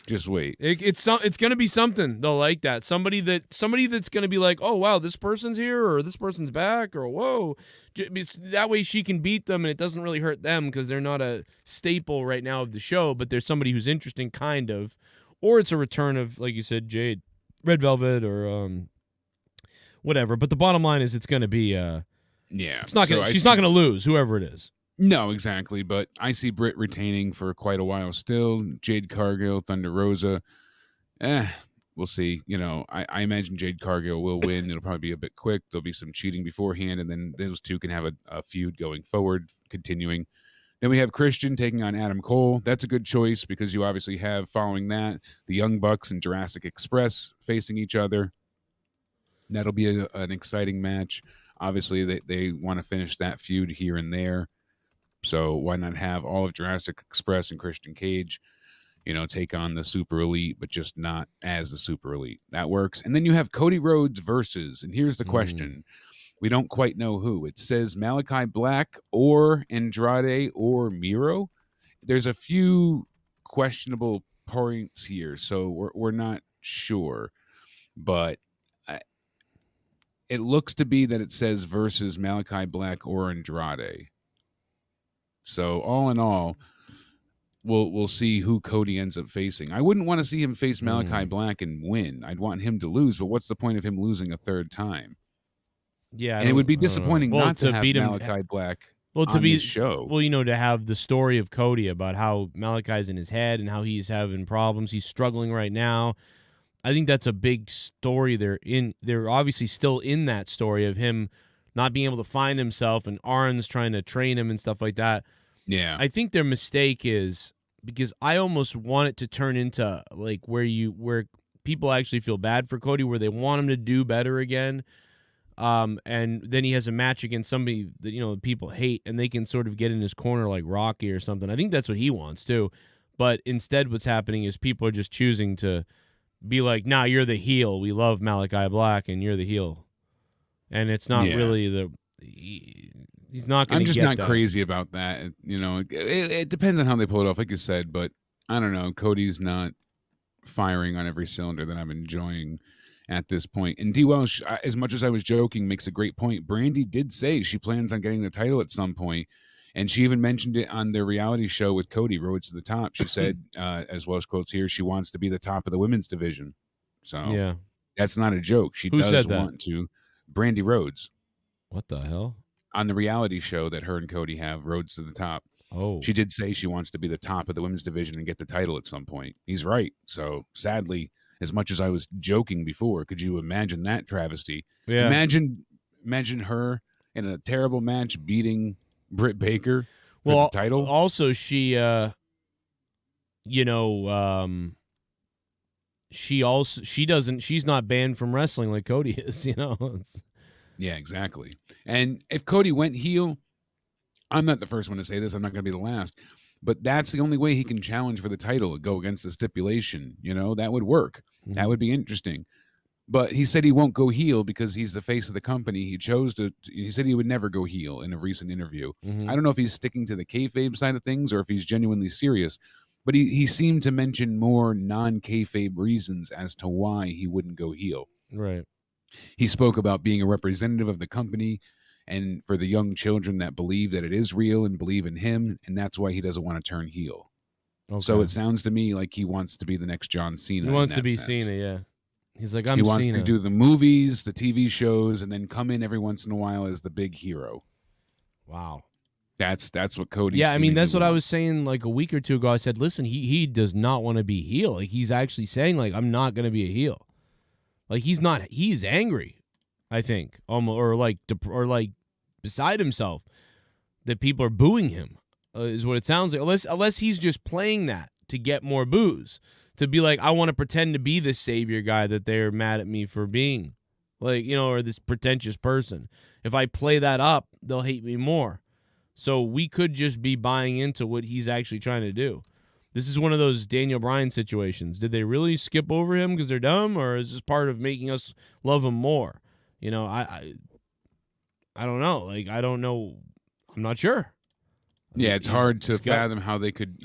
Just wait. It's going to be something though like that. Somebody that's going to be like, oh wow, this person's here or this person's back or whoa. That way she can beat them and it doesn't really hurt them because they're not a staple right now of the show. But there's somebody who's interesting, kind of, or it's a return of, like you said, Jade, Red Velvet, or whatever. But the bottom line is it's going to be it's not going. She's not going to lose, whoever it is. No, exactly. But I see Britt retaining for quite a while still. Jade Cargill, Thunder Rosa. We'll see. I imagine Jade Cargill will win. It'll probably be a bit quick. There'll be some cheating beforehand, and then those two can have a feud going forward, continuing. Then we have Christian taking on Adam Cole. That's a good choice because you obviously have, following that, the Young Bucks and Jurassic Express facing each other. That'll be an exciting match. Obviously, they want to finish that feud here and there. So why not have all of Jurassic Express and Christian Cage, take on the Super Elite, but just not as the Super Elite. That works. And then you have Cody Rhodes versus, and here's the question. We don't quite know who. It says Malachi Black or Andrade or Miro. There's a few questionable points here, so we're not sure. But it looks to be that it says versus Malachi Black or Andrade. So all in all, we'll see who Cody ends up facing. I wouldn't want to see him face Malachi Black and win. I'd want him to lose, but what's the point of him losing a third time? Yeah, and it would be disappointing well, not to have beat him. Malachi Black Well, to on be this show. well, to have the story of Cody about how Malachi's in his head and how he's having problems. He's struggling right now. I think that's a big story. They're obviously still in that story of him not being able to find himself and Arn's trying to train him and stuff like that. Yeah. I think their mistake is because I almost want it to turn into like where people actually feel bad for Cody, where they want him to do better again. And then he has a match against somebody that people hate, and they can sort of get in his corner like Rocky or something. I think that's what he wants too. But instead, what's happening is people are just choosing to be like, "Nah, you're the heel. We love Malachi Black, and you're the heel." And it's not really he's not going to. I'm just get not that. crazy about that. It depends on how they pull it off, like you said. But I don't know. Cody's not firing on every cylinder that I'm enjoying at this point. And D. Welsh, as much as I was joking, makes a great point. Brandy did say she plans on getting the title at some point, and she even mentioned it on their reality show with Cody, Roads to the Top. She said, as Welsh quotes here, she wants to be the top of the women's division. So that's not a joke. She Who does said that? want to. Brandy Rhodes. What the hell? On the reality show that her and Cody have, Roads to the Top. Oh. She did say she wants to be the top of the women's division and get the title at some point. He's right. So sadly, as much as I was joking before, could you imagine that travesty? Yeah. Imagine her in a terrible match beating Britt Baker for the title. Also, she, she's not banned from wrestling like Cody is, Yeah, exactly. And if Cody went heel, I'm not the first one to say this. I'm not going to be the last. But that's the only way he can challenge for the title, go against the stipulation. That would work. Mm-hmm. That would be interesting. But he said he won't go heel because he's the face of the company. He said he would never go heel in a recent interview. Mm-hmm. I don't know if he's sticking to the kayfabe side of things or if he's genuinely serious. But he seemed to mention more non-kayfabe reasons as to why he wouldn't go heel. Right. He spoke about being a representative of the company and for the young children that believe that it is real and believe in him, and that's why he doesn't want to turn heel. Okay. So it sounds to me like he wants to be the next John Cena. He wants to be Cena, yeah. He's like, he wants to do the movies, the TV shows, and then come in every once in a while as the big hero. Wow. That's what Cody. Yeah, I mean, that's what I was saying like a week or two ago. I said, listen, he does not want to be heel. Like, he's actually saying, like, I'm not going to be a heel. Like, he's angry, I think, or beside himself that people are booing him, is what it sounds like. Unless he's just playing that to get more boos, to be like, I want to pretend to be this savior guy that they're mad at me for being, like, or this pretentious person. If I play that up, they'll hate me more. So we could just be buying into what he's actually trying to do. This is one of those Daniel Bryan situations. Did they really skip over him because they're dumb, or is this part of making us love him more? I don't know. Like, I don't know. I'm not sure. Yeah, it's hard to fathom how they could,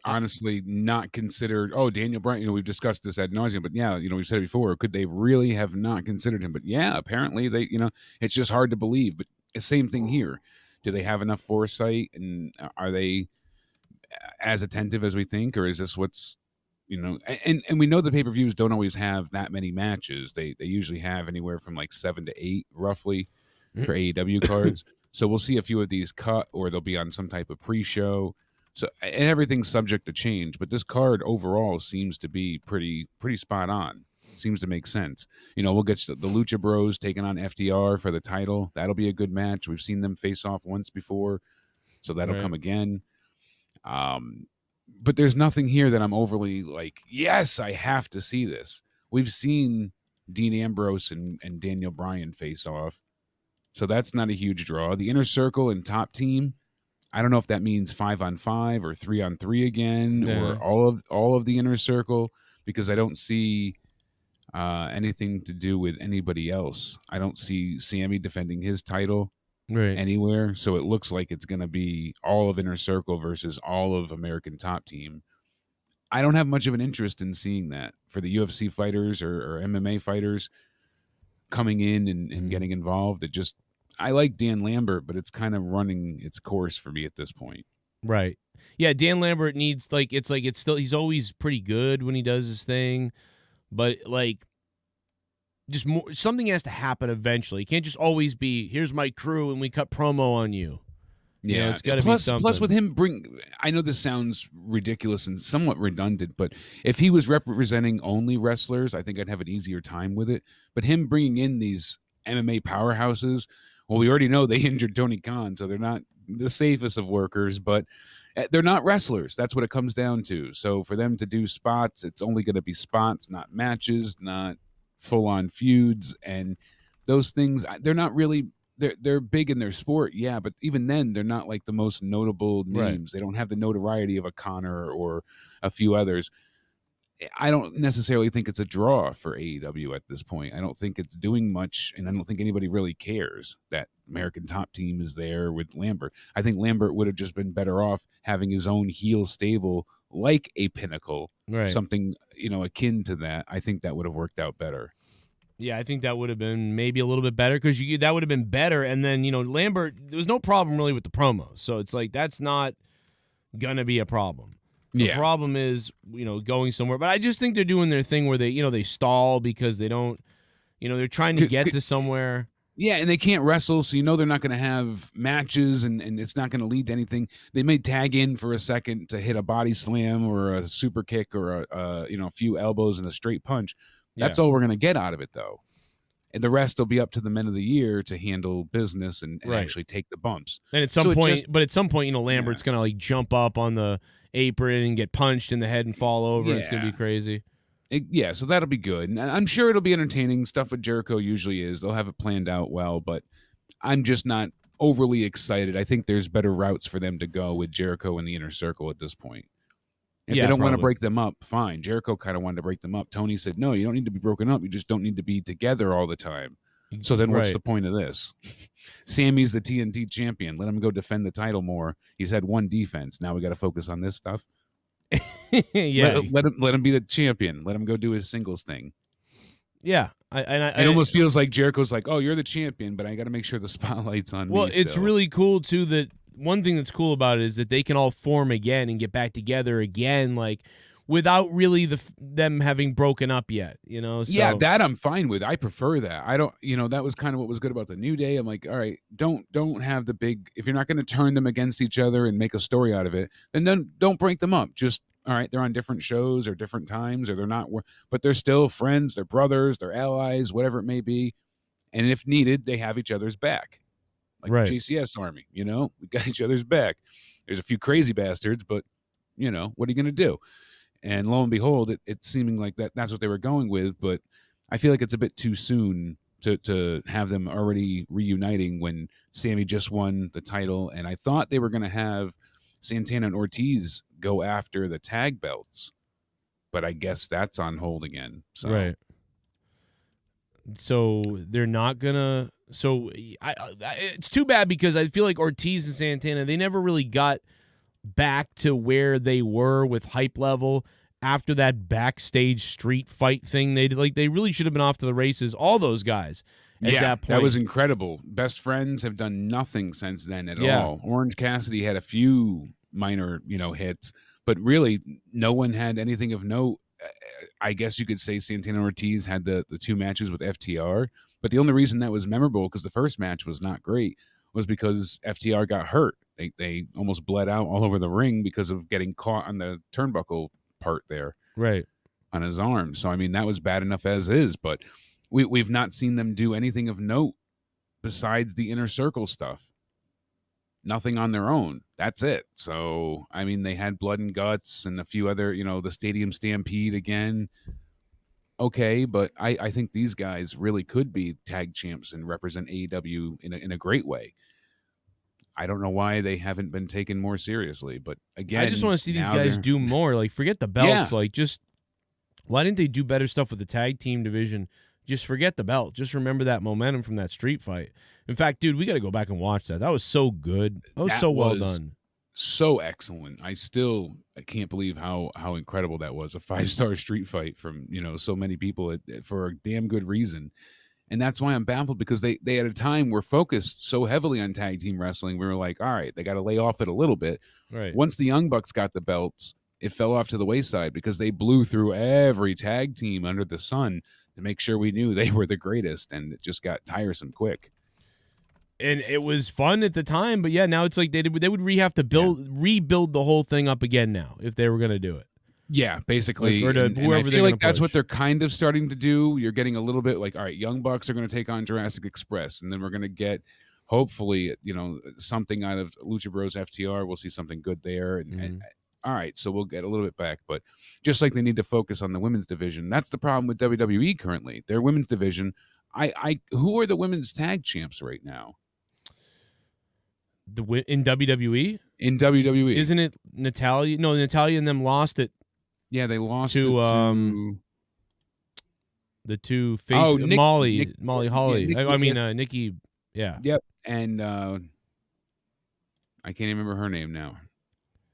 honestly not consider. Oh, Daniel Bryan. We've discussed this ad nauseum, but yeah, we've said it before. Could they really have not considered him? But yeah, apparently they. It's just hard to believe. But the same thing here. Do they have enough foresight, and are they as attentive as we think, or is this what's, and we know the pay-per-views don't always have that many matches. They usually have anywhere from like 7 to 8 roughly for AEW cards. So we'll see a few of these cut, or they'll be on some type of pre-show. So, and everything's subject to change, but this card overall seems to be pretty spot on. Seems to make sense. We'll get the Lucha Bros taking on FTR for the title. That'll be a good match. We've seen them face off once before, so that'll come again. But there's nothing here that I'm overly like, yes, I have to see this. We've seen Dean Ambrose and Daniel Bryan face off, so that's not a huge draw. The Inner Circle and Top Team, I don't know if that means 5-on-5 or 3-on-3 again, or all of the Inner Circle, because I don't see anything to do with anybody else. I don't see Sammy defending his title anywhere, so it looks like it's going to be all of Inner Circle versus all of American Top Team. I don't have much of an interest in seeing that for the UFC fighters or MMA fighters coming in and getting involved. I like Dan Lambert, but it's kind of running its course for me at this point. Right. Yeah, Dan Lambert needs, he's always pretty good when he does his thing. But, just more, something has to happen eventually. It can't just always be, here's my crew and we cut promo on you. You know, it's got to be something. Plus, with him I know this sounds ridiculous and somewhat redundant, but if he was representing only wrestlers, I think I'd have an easier time with it. But him bringing in these MMA powerhouses, well, we already know they injured Tony Khan, so they're not the safest of workers, but they're not wrestlers. That's what it comes down to. So for them to do spots, it's only going to be spots, not matches, not full-on feuds, and those things, they're not really... They're big in their sport, yeah, but even then, they're not like the most notable names. Right. They don't have the notoriety of a Connor or a few others. I don't necessarily think it's a draw for AEW at this point. I don't think it's doing much, and I don't think anybody really cares that American Top Team is there with Lambert. I think Lambert would have just been better off having his own heel stable like a Pinnacle, right. Something akin to that. I think that would have worked out better. Yeah, I think that would have been maybe a little bit better because that would have been better. And then, Lambert, there was no problem really with the promos. So it's like that's not going to be a problem. The problem is, going somewhere. But I just think they're doing their thing where they stall because they don't, they're trying to get to somewhere. Yeah, and they can't wrestle, so they're not going to have matches, and it's not going to lead to anything. They may tag in for a second to hit a body slam or a super kick or a few elbows and a straight punch. That's all we're going to get out of it, though. And the rest will be up to the men of the year to handle business and actually take the bumps. And at some point, Lambert's going to like jump up on the apron and get punched in the head and fall over. And it's going to be crazy. So that'll be good. And I'm sure it'll be entertaining. Stuff with Jericho usually is. They'll have it planned out well, but I'm just not overly excited. I think there's better routes for them to go with Jericho in the inner circle at this point. If they don't want to break them up, fine. Jericho kind of wanted to break them up. Tony said, no, you don't need to be broken up. You just don't need to be together all the time. So then what's the point of this? Sammy's the TNT champion. Let him go defend the title more. He's had one defense. Now we got to focus on this stuff. Let him be the champion. Let him go do his singles thing. Yeah. It almost feels like Jericho's like, oh, you're the champion, but I got to make sure the spotlight's on me. Well, it's really cool, too, that one thing that's cool about it is that they can all form again and get back together again, like without really them having broken up yet, So. Yeah, that I'm fine with. I prefer that. I don't, that was kind of what was good about the New Day. I'm like, all right, don't have the big. If you're not going to turn them against each other and make a story out of it, then don't break them up. Just all right, they're on different shows or different times, or they're not, but they're still friends, they're brothers, they're allies, whatever it may be, and if needed, they have each other's back. Like JCS Army, we got each other's back. There's a few crazy bastards, but, what are you going to do? And lo and behold, it's seeming like that's what they were going with, but I feel like it's a bit too soon to have them already reuniting when Sammy just won the title, and I thought they were going to have Santana and Ortiz go after the tag belts, but I guess that's on hold again. So. Right. So they're not going to... So it's too bad because I feel like Ortiz and Santana, they never really got back to where they were with hype level after that backstage street fight thing. They really should have been off to the races, all those guys at that point. That was incredible. Best Friends have done nothing since then at all. Orange Cassidy had a few minor, hits, but really no one had anything of note. I guess you could say Santana Ortiz had the two matches with FTR. But the only reason that was memorable, because the first match was not great, was because FTR got hurt. They almost bled out all over the ring because of getting caught on the turnbuckle part there. Right. On his arm. So, I mean, that was bad enough as is. But we've not seen them do anything of note besides the inner circle stuff. Nothing on their own. That's it. So, I mean, they had Blood and Guts and a few other, the Stadium Stampede again. Okay, but I think these guys really could be tag champs and represent AEW in a great way. I don't know why they haven't been taken more seriously, but again, I just want to see these guys do more. Like, forget the belts. Like, just why didn't they do better stuff with the tag team division? Just forget the belt. Just remember that momentum from that street fight. In fact, dude, we got to go back and watch that. That was so good. That was so well done. So excellent. I can't believe how incredible that was. A 5-star street fight from, so many people for a damn good reason. And that's why I'm baffled, because they at a time were focused so heavily on tag team wrestling. We were like, all right, they got to lay off it a little bit. Right. Once the Young Bucks got the belts, it fell off to the wayside because they blew through every tag team under the sun to make sure we knew they were the greatest, and it just got tiresome quick. And it was fun at the time, but yeah, now it's like they would have to rebuild the whole thing up again now if they were going to do it. Yeah, basically. Like, and I feel like that's push. what they're kind of starting to do. You're getting a little bit like, all right, Young Bucks are going to take on Jurassic Express, and then we're going to get, hopefully, something out of Lucha Bros FTR. We'll see something good there. And all right, so we'll get a little bit back. But just like they need to focus on the women's division, that's the problem with WWE currently. Their women's division, who are the women's tag champs right now? In WWE? In WWE. Isn't it Natalia? No, Natalia and them lost it. Yeah, they lost to the two face Molly Holly. Nikki. Yeah. Yep. And I can't even remember her name now.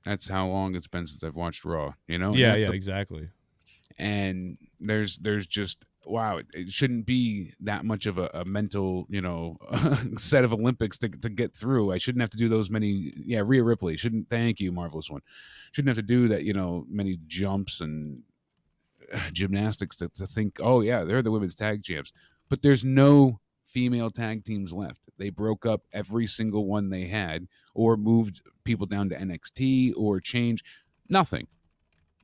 That's how long it's been since I've watched Raw. Yeah, exactly. And there's just wow, it shouldn't be that much of a mental, set of Olympics to get through. I shouldn't have to do those many. Yeah, Rhea Ripley shouldn't. Thank you, Marvelous One. Shouldn't have to do that. Many jumps and gymnastics to think. Oh yeah, they're the women's tag champs. But there's no female tag teams left. They broke up every single one they had, or moved people down to NXT, or changed. Nothing.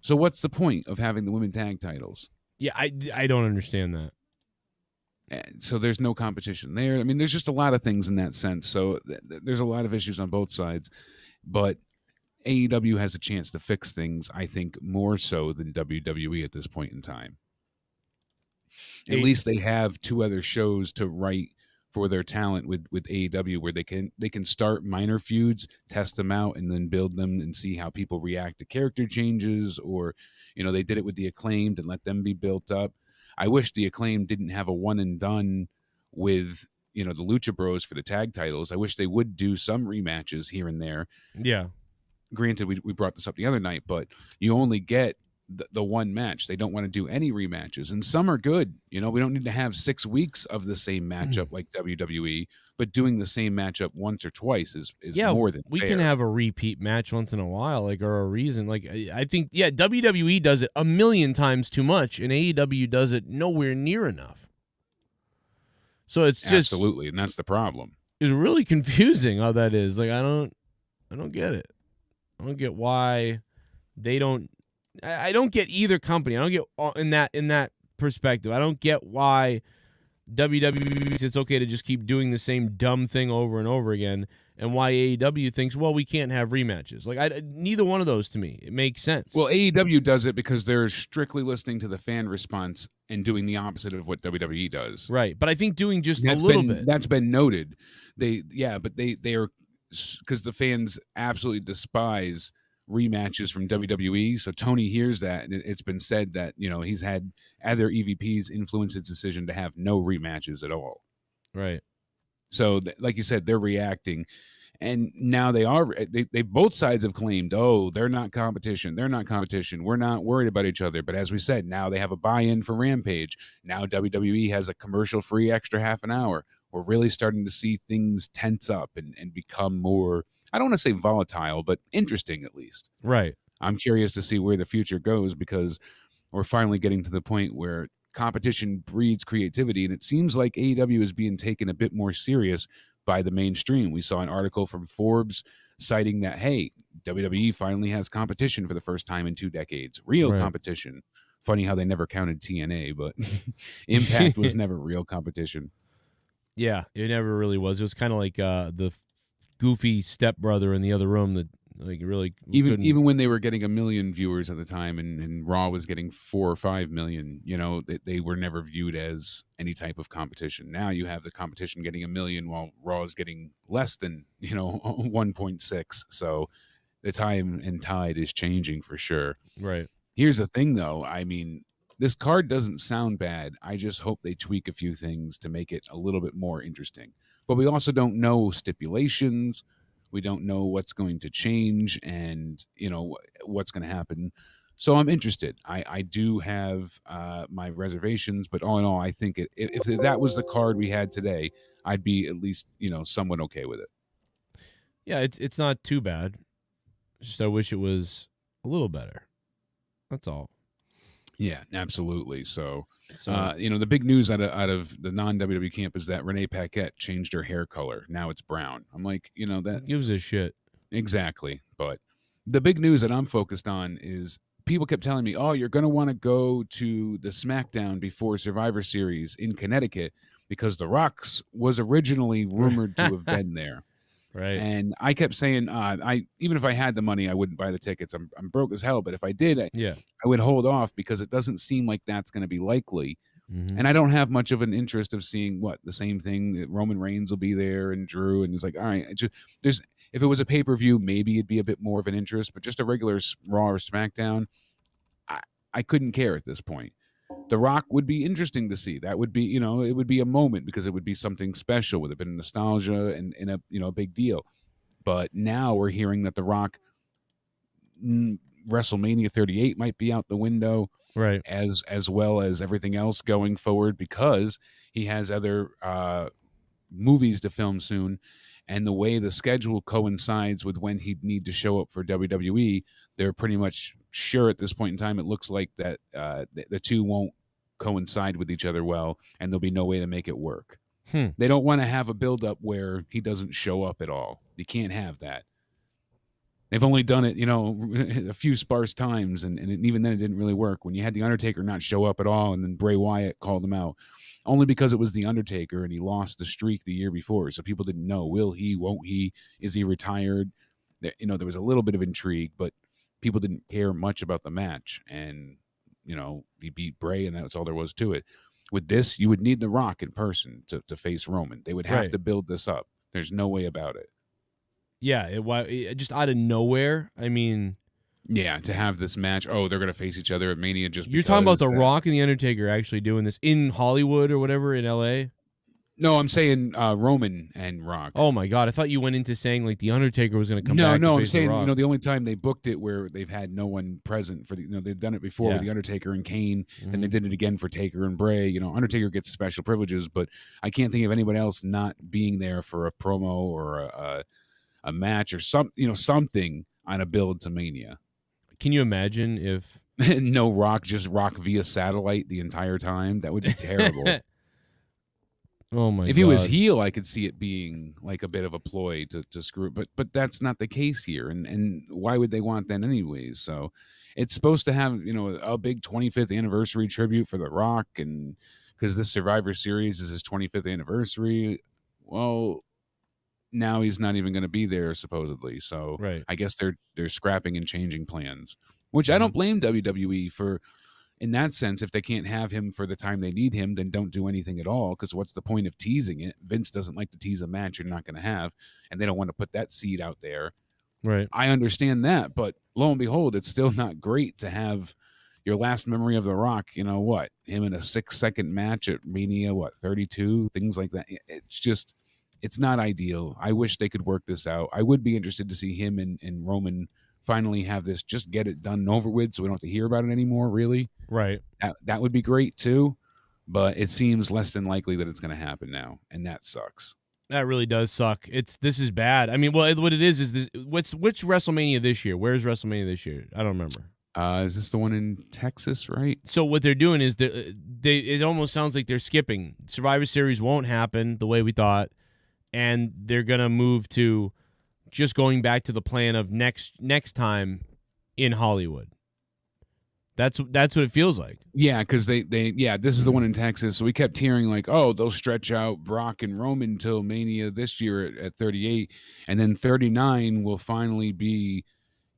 So what's the point of having the women tag titles? Yeah, I don't understand that. So there's no competition there. I mean, there's just a lot of things in that sense. So there's a lot of issues on both sides. But AEW has a chance to fix things, I think, more so than WWE at this point in time. At least they have two other shows to write for their talent with AEW, where they can start minor feuds, test them out, and then build them and see how people react to character changes. Or they did it with the Acclaimed and let them be built up. I wish the Acclaimed didn't have a one and done with the Lucha Bros for the tag titles. I wish they would do some rematches here and there. Yeah. Granted, we brought this up the other night, but you only get the one match. They don't want to do any rematches, and some are good. We don't need to have 6 weeks of the same matchup like WWE, but doing the same matchup once or twice is more than we fair. can have a repeat match once in a while, or a reason. I think WWE does it a million times too much, and AEW does it nowhere near enough. So it's just absolutely, and that's the problem. It's really confusing how that is. I don't get it. I don't get why they don't. I don't get either company. I don't get in that perspective. I don't get why WWE thinks it's okay to just keep doing the same dumb thing over and over again, and why AEW thinks, well, we can't have rematches. Neither one of those to me. It makes sense. Well, AEW does it because they're strictly listening to the fan response and doing the opposite of what WWE does. Right, but I think doing just a little bit. That's been noted. They are, because the fans absolutely despise rematches from WWE. So Tony hears that, and it's been said that he's had other EVPs influence his decision to have no rematches at all. Right. So like you said, they're reacting, and now they both sides have claimed, oh, they're not competition, we're not worried about each other. But as we said, now they have a buy-in for Rampage. Now WWE has a commercial-free extra half an hour. We're really starting to see things tense up and become more, I don't want to say volatile, but interesting at least. Right. I'm curious to see where the future goes, because we're finally getting to the point where competition breeds creativity, and it seems like AEW is being taken a bit more serious by the mainstream. We saw an article from Forbes citing that, hey, WWE finally has competition for the first time in 2 decades. Real competition. Funny how they never counted TNA, but Impact was never real competition. Yeah, it never really was. It was kind of like the goofy stepbrother in the other room that really even when they were getting 1 million viewers at the time, and Raw was getting 4 or 5 million, they were never viewed as any type of competition. Now you have the competition getting 1 million while Raw is getting less than 1.6. So the time and tide is changing for sure. Right. Here's the thing, though. I mean, this card doesn't sound bad. I just hope they tweak a few things to make it a little bit more interesting. But we also don't know stipulations. We don't know what's going to change and, what's going to happen. So I'm interested. I do have my reservations, but all in all, I think if that was the card we had today, I'd be at least, somewhat okay with it. Yeah, it's not too bad. Just I wish it was a little better. That's all. Yeah, absolutely. So, So the big news out of the non WWE camp is that Renee Paquette changed her hair color. Now it's brown. I'm like, that who gives a shit? exactly. But the big news that I'm focused on is people kept telling me, "Oh, you're going to want to go to the SmackDown before Survivor Series in Connecticut because The Rock's was originally rumored to have been there." Right. And I kept saying, I even if I had the money, I wouldn't buy the tickets. I'm broke as hell. But if I did, I would hold off because it doesn't seem like that's going to be likely. Mm-hmm. And I don't have much of an interest of seeing the same thing. That Roman Reigns will be there and Drew, and it's like, all right, if it was a pay-per-view, maybe it'd be a bit more of an interest. But just a regular Raw or SmackDown, I couldn't care at this point. The Rock would be interesting to see. That would be, it would be a moment because it would be something special. Would have been nostalgia and a big deal. But now we're hearing that The Rock WrestleMania 38 might be out the window, right? As well as everything else going forward because he has other movies to film soon. And the way the schedule coincides with when he'd need to show up for WWE, they're pretty much sure at this point in time, it looks like that the two won't coincide with each other well, and there'll be no way to make it work. They don't want to have a buildup where he doesn't show up at all. You can't have that. They've only done it, a few sparse times, and even then it didn't really work. When you had The Undertaker not show up at all, and then Bray Wyatt called him out, only because it was The Undertaker, and he lost the streak the year before, so people didn't know, will he, won't he, is he retired? There was a little bit of intrigue, but people didn't care much about the match, and, he beat Bray, and that's all there was to it. With this, you would need The Rock in person to face Roman. They would have to build this up. There's no way about it. Yeah, it just out of nowhere. I mean, yeah, to have this match. Oh, they're gonna face each other at Mania. You're talking about The Rock and The Undertaker actually doing this in Hollywood or whatever in L.A. No, I'm saying Roman and Rock. Oh my God, I thought you went into saying like The Undertaker was going to come back. No, to I'm face saying The Rock. the only time they booked it where they've had no one present for they've done it before with The Undertaker and Kane, and they did it again for Taker and Bray. Undertaker gets special privileges, but I can't think of anybody else not being there for a promo or a match or something on a build to Mania. Can you imagine if no Rock, just Rock via satellite the entire time? That would be terrible. Oh my God. If he was heel, I could see it being like a bit of a ploy to screw, but that's not the case here. And why would they want that anyways? So it's supposed to have, a big 25th anniversary tribute for The Rock, and because this Survivor Series is his 25th anniversary. Well, now he's not even going to be there supposedly. So I guess they're scrapping and changing plans, which I don't blame WWE for. In that sense, if they can't have him for the time they need him, then don't do anything at all, because what's the point of teasing it? Vince doesn't like to tease a match you're not going to have, and they don't want to put that seed out there. Right. I understand that, but lo and behold, it's still not great to have your last memory of The Rock, him in a 6-second match at Mania, 32, things like that. It's not ideal. I wish they could work this out. I would be interested to see him and Roman finally have this, just get it done and over with so we don't have to hear about it anymore, really. Right. That would be great too, but it seems less than likely that it's going to happen now, and that sucks. That really does suck. This is bad. I mean, well, what it is this, which WrestleMania this year? Where's WrestleMania this year? I don't remember. Is this the one in Texas, right? So what they're doing is it almost sounds like they're skipping. Survivor Series won't happen the way we thought, and they're going to move to just going back to the plan of next time in Hollywood. That's what it feels like. Yeah, because this is the one in Texas. So we kept hearing like, oh, they'll stretch out Brock and Roman till Mania this year at 38, and then 39 will finally be,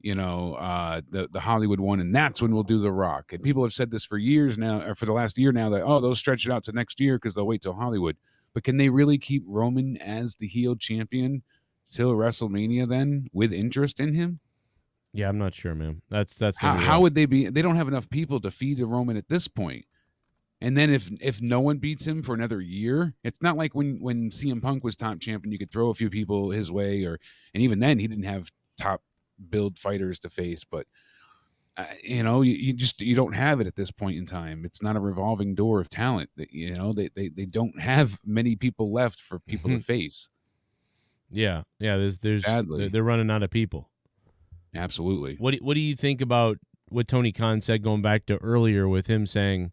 the Hollywood one, and that's when we'll do The Rock. And people have said this for years now, or for the last year now, that they'll stretch it out to next year because they'll wait till Hollywood. But can they really keep Roman as the heel champion till WrestleMania then, with interest in him? Yeah, I'm not sure, man. That's how would they be? They don't have enough people to feed the Roman at this point. And then if no one beats him for another year, it's not like when CM Punk was top champion, you could throw a few people his way, and even then he didn't have top build fighters to face. But you don't have it at this point in time. It's not a revolving door of talent. They don't have many people left for people to face. Yeah. There's sadly they're running out of people. Absolutely. What do you think about what Tony Khan said going back to earlier with him saying,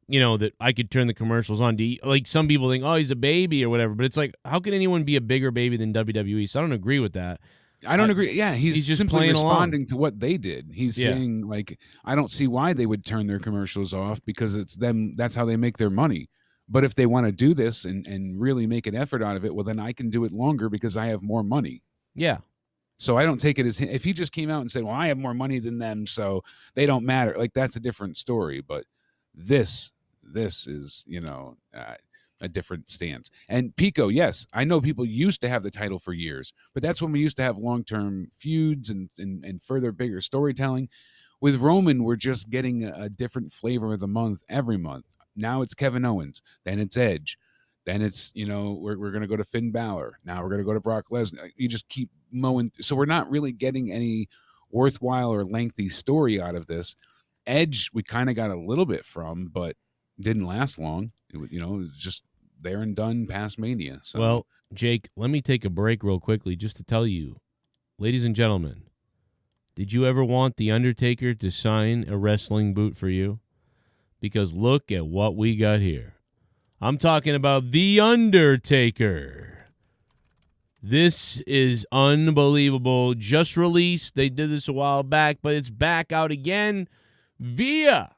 you know, that I could turn the commercials on. Like some people think, oh, he's a baby or whatever, but it's like, how can anyone be a bigger baby than WWE? So I don't agree with that. I don't agree. Yeah, he's just simply playing responding to what they did. He's saying, like, I don't see why they would turn their commercials off because it's them. That's how they make their money. But if they want to do this and really make an effort out of it, well, then I can do it longer because I have more money. Yeah. So I don't take it as if he just came out and said, well, I have more money than them, so they don't matter. Like, that's a different story. But this is, you know, a different stance. And Pico, yes, I know people used to have the title for years, but that's when we used to have long-term feuds and further bigger storytelling. With Roman, we're just getting a different flavor of the month every month. Now it's Kevin Owens, then it's Edge, then it's, you know, we're going to go to Finn Balor. Now we're going to go to Brock Lesnar. You just keep mowing. So we're not really getting any worthwhile or lengthy story out of this. Edge, we kind of got a little bit from, but didn't last long. It was just there and done past Mania. So. Well, Jake, let me take a break real quickly just to tell you, ladies and gentlemen, did you ever want The Undertaker to sign a wrestling boot for you? Because look at what we got here. I'm talking about The Undertaker. This is unbelievable. Just released. They did this a while back, but it's back out again via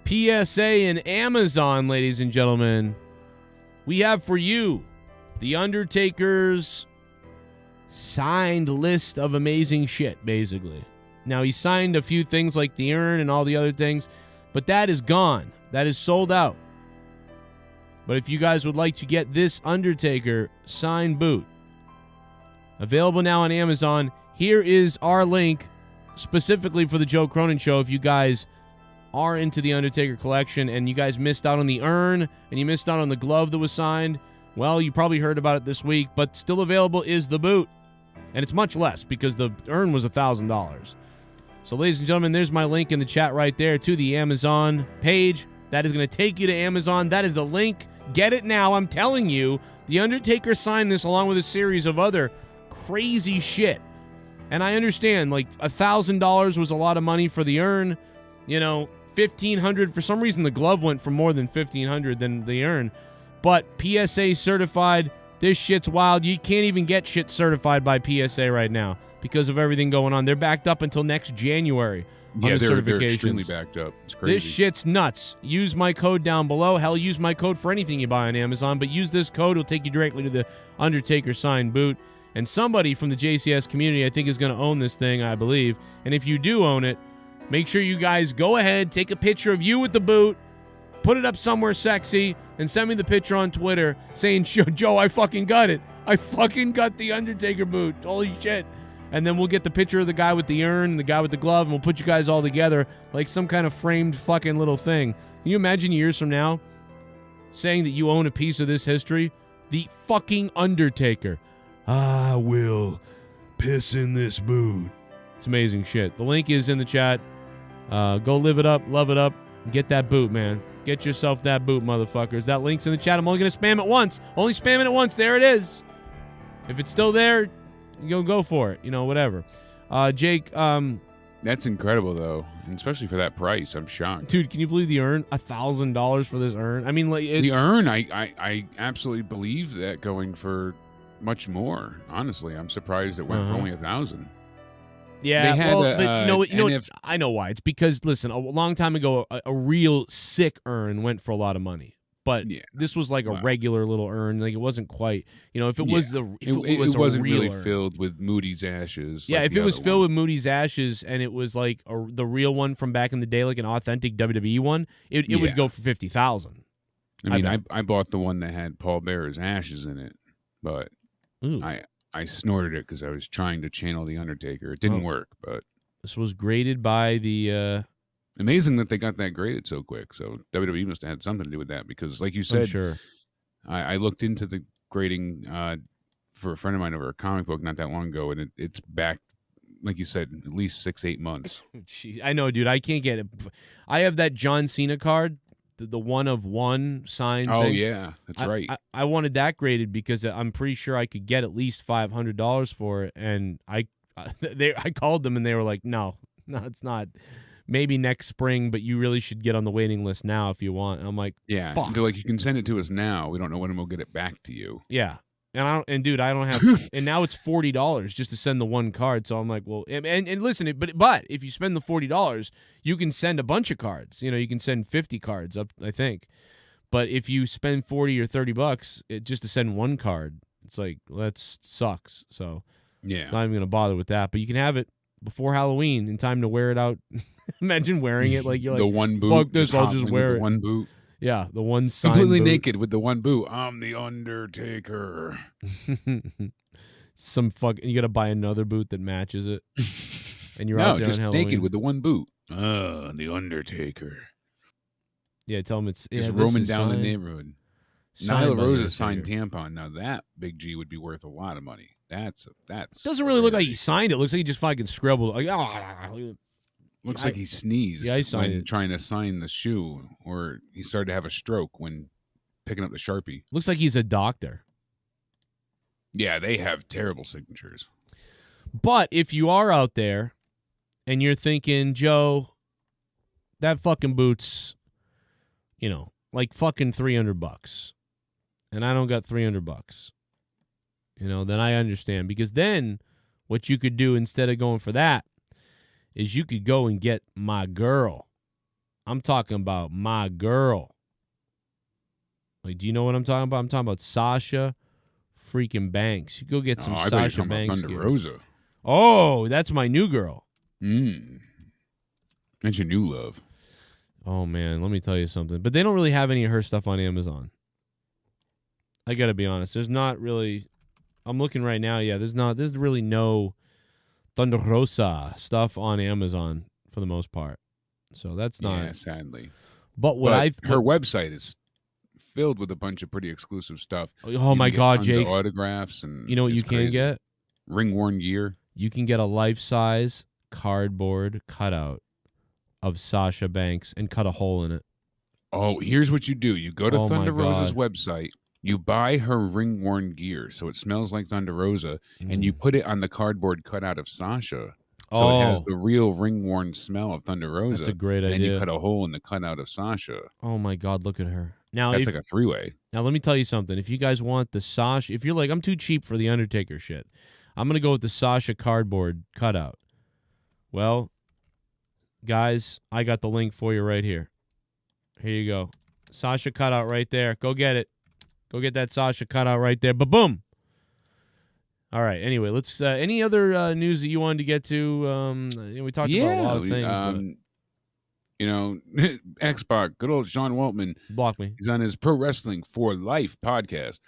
PSA and Amazon, ladies and gentlemen. We have for you The Undertaker's signed list of amazing shit, basically. Now, he signed a few things like the urn and all the other things, but that is gone. That is sold out. But if you guys would like to get this Undertaker signed boot, available now on Amazon, here is our link specifically for the Joe Cronin Show. If you guys are into the Undertaker collection and you guys missed out on the urn and you missed out on the glove that was signed, well, you probably heard about it this week, but still available is the boot. And it's much less because the urn was $1,000. So, ladies and gentlemen, there's my link in the chat right there to the Amazon page. That is going to take you to Amazon. That is the link. Get it now. I'm telling you, The Undertaker signed this along with a series of other crazy shit. And I understand, like, $1,000 was a lot of money for the urn. You know, $1,500. For some reason, the glove went for more than $1,500 than the urn. But PSA certified. This shit's wild. You can't even get shit certified by PSA right now because of everything going on. They're backed up until next January. Yeah, they're extremely backed up. It's crazy. This shit's nuts. Use my code down below. Hell, use my code for anything you buy on Amazon, but use this code. It'll take you directly to the Undertaker signed boot. And somebody from the JCS community, I think, is going to own this thing, I believe. And if you do own it, make sure you guys go ahead, take a picture of you with the boot, put it up somewhere sexy, and send me the picture on Twitter saying, Joe, I fucking got it. I fucking got the Undertaker boot. Holy shit. And then we'll get the picture of the guy with the urn and the guy with the glove, and we'll put you guys all together like some kind of framed fucking little thing. Can you imagine years from now saying that you own a piece of this history? The fucking Undertaker. I will piss in this boot. It's amazing shit. The link is in the chat. Go live it up, love it up, and get that boot, man. Get yourself that boot, motherfuckers. That link's in the chat. I'm only going to spam it once. Only spamming it once. There it is. If it's still there, go for it. You know, whatever. Jake. That's incredible, though, and especially for that price. I'm shocked. Dude, can you believe the urn? $1,000 for this urn? I mean, like, it's... The urn, I absolutely believe that going for much more. Honestly, I'm surprised it went for only $1,000. Yeah, but you know, I know why. It's because, listen, a long time ago, a real sick urn went for a lot of money. But this was like a regular little urn. Like, it wasn't quite, you know, if it was it wasn't really urn, filled with Moody's ashes. Yeah, like if it was filled with Moody's ashes and it was like the real one from back in the day, like an authentic WWE one, it would go for $50,000. I mean, I bought the one that had Paul Bearer's ashes in it, but I snorted it because I was trying to channel the Undertaker. It didn't work, but this was graded by the. Amazing that they got that graded so quick. So WWE must have had something to do with that because, like you said, sure. I looked into the grading for a friend of mine over a comic book not that long ago, and it's back, like you said, at least 6-8 months. Jeez, I know, dude. I can't get it. I have that John Cena card, the 1 of 1 signed. Oh, thing. yeah, that's right. I wanted that graded because I'm pretty sure I could get at least $500 for it, and I I called them and they were like, no, it's not. Maybe next spring, but you really should get on the waiting list now if you want. And I'm like, Yeah, fuck. they're like, you can send it to us now. We don't know when we'll get it back to you. Yeah. And dude, I don't have, and now it's $40 just to send the one card. So I'm like, well, and listen, but if you spend the $40, you can send a bunch of cards. You know, you can send 50 cards up, I think. But if you spend $40 or $30 just to send one card, it's like, well, that sucks. So Yeah, not even gonna bother with that. But you can have it before Halloween in time to wear it out. Imagine wearing it like you're the like, one boot. fuck this, I'll just hobbling wear with it. the one boot. Yeah, the one signed Completely boot. naked with the one boot. I'm the Undertaker. Some you gotta buy another boot that matches it, and you're No, out there just on Halloween. naked with the one boot. The Undertaker. Yeah, tell him it's Just this roaming is down the signed- neighborhood. signed Nyla by the Rose's signed Undertaker. tampon. Now that Big G would be worth a lot of money. That's Doesn't really look like rarity. he signed it. Looks like he just fucking scribbled. Like, Looks like he sneezed Yeah, he signed when it. trying to sign the shoe, or he started to have a stroke when picking up the Sharpie. looks like he's a doctor. Yeah, they have terrible signatures. But if you are out there and you're thinking, Joe, that fucking boot's, you know, like fucking $300, and I don't got $300, you know, then I understand. Because then what you could do instead of going for that is you could go and get my girl. I'm talking about my girl. Like, do you know what I'm talking about? I'm talking about Sasha freaking Banks. You go get some I thought you were Sasha talking about Banks Thunder gear. Rosa. Oh, that's my new girl. That's your new love. Oh, man, let me tell you something. But they don't really have any of her stuff on Amazon. I got to be honest. There's not really... I'm looking right now. Yeah, there's really no Thunder Rosa stuff on Amazon for the most part. So that's not... Yeah, sadly. But what her website is filled with a bunch of pretty exclusive stuff. Oh, You my can get God, tons of Jake. autographs and You know what it's you can crazy. get? Ring-worn gear. You can get a life-size cardboard cutout of Sasha Banks and cut a hole in it. Oh, here's what you do. You go to Oh, my Thunder Rosa's God. website. You buy her ring-worn gear, so it smells like Thunder Rosa, and you put it on the cardboard cutout of Sasha, so it has the real ring-worn smell of Thunder Rosa. That's a great and idea. you cut a hole in the cutout of Sasha. Oh, my God, look at her. Now, That's like a three-way. Now, let me tell you something. If you guys want the Sasha, if you're like, I'm too cheap for the Undertaker shit, I'm going to go with the Sasha cardboard cutout. Well, guys, I got the link for you right here. Here you go. Sasha cutout right there. Go get it. Go get that Sasha cutout right there. Ba-boom. All right. Anyway, let's. Any other news that you wanted to get to? We talked about a lot of things. You know, Xbox, good old Sean Waltman. Block me. He's on his Pro Wrestling for Life podcast.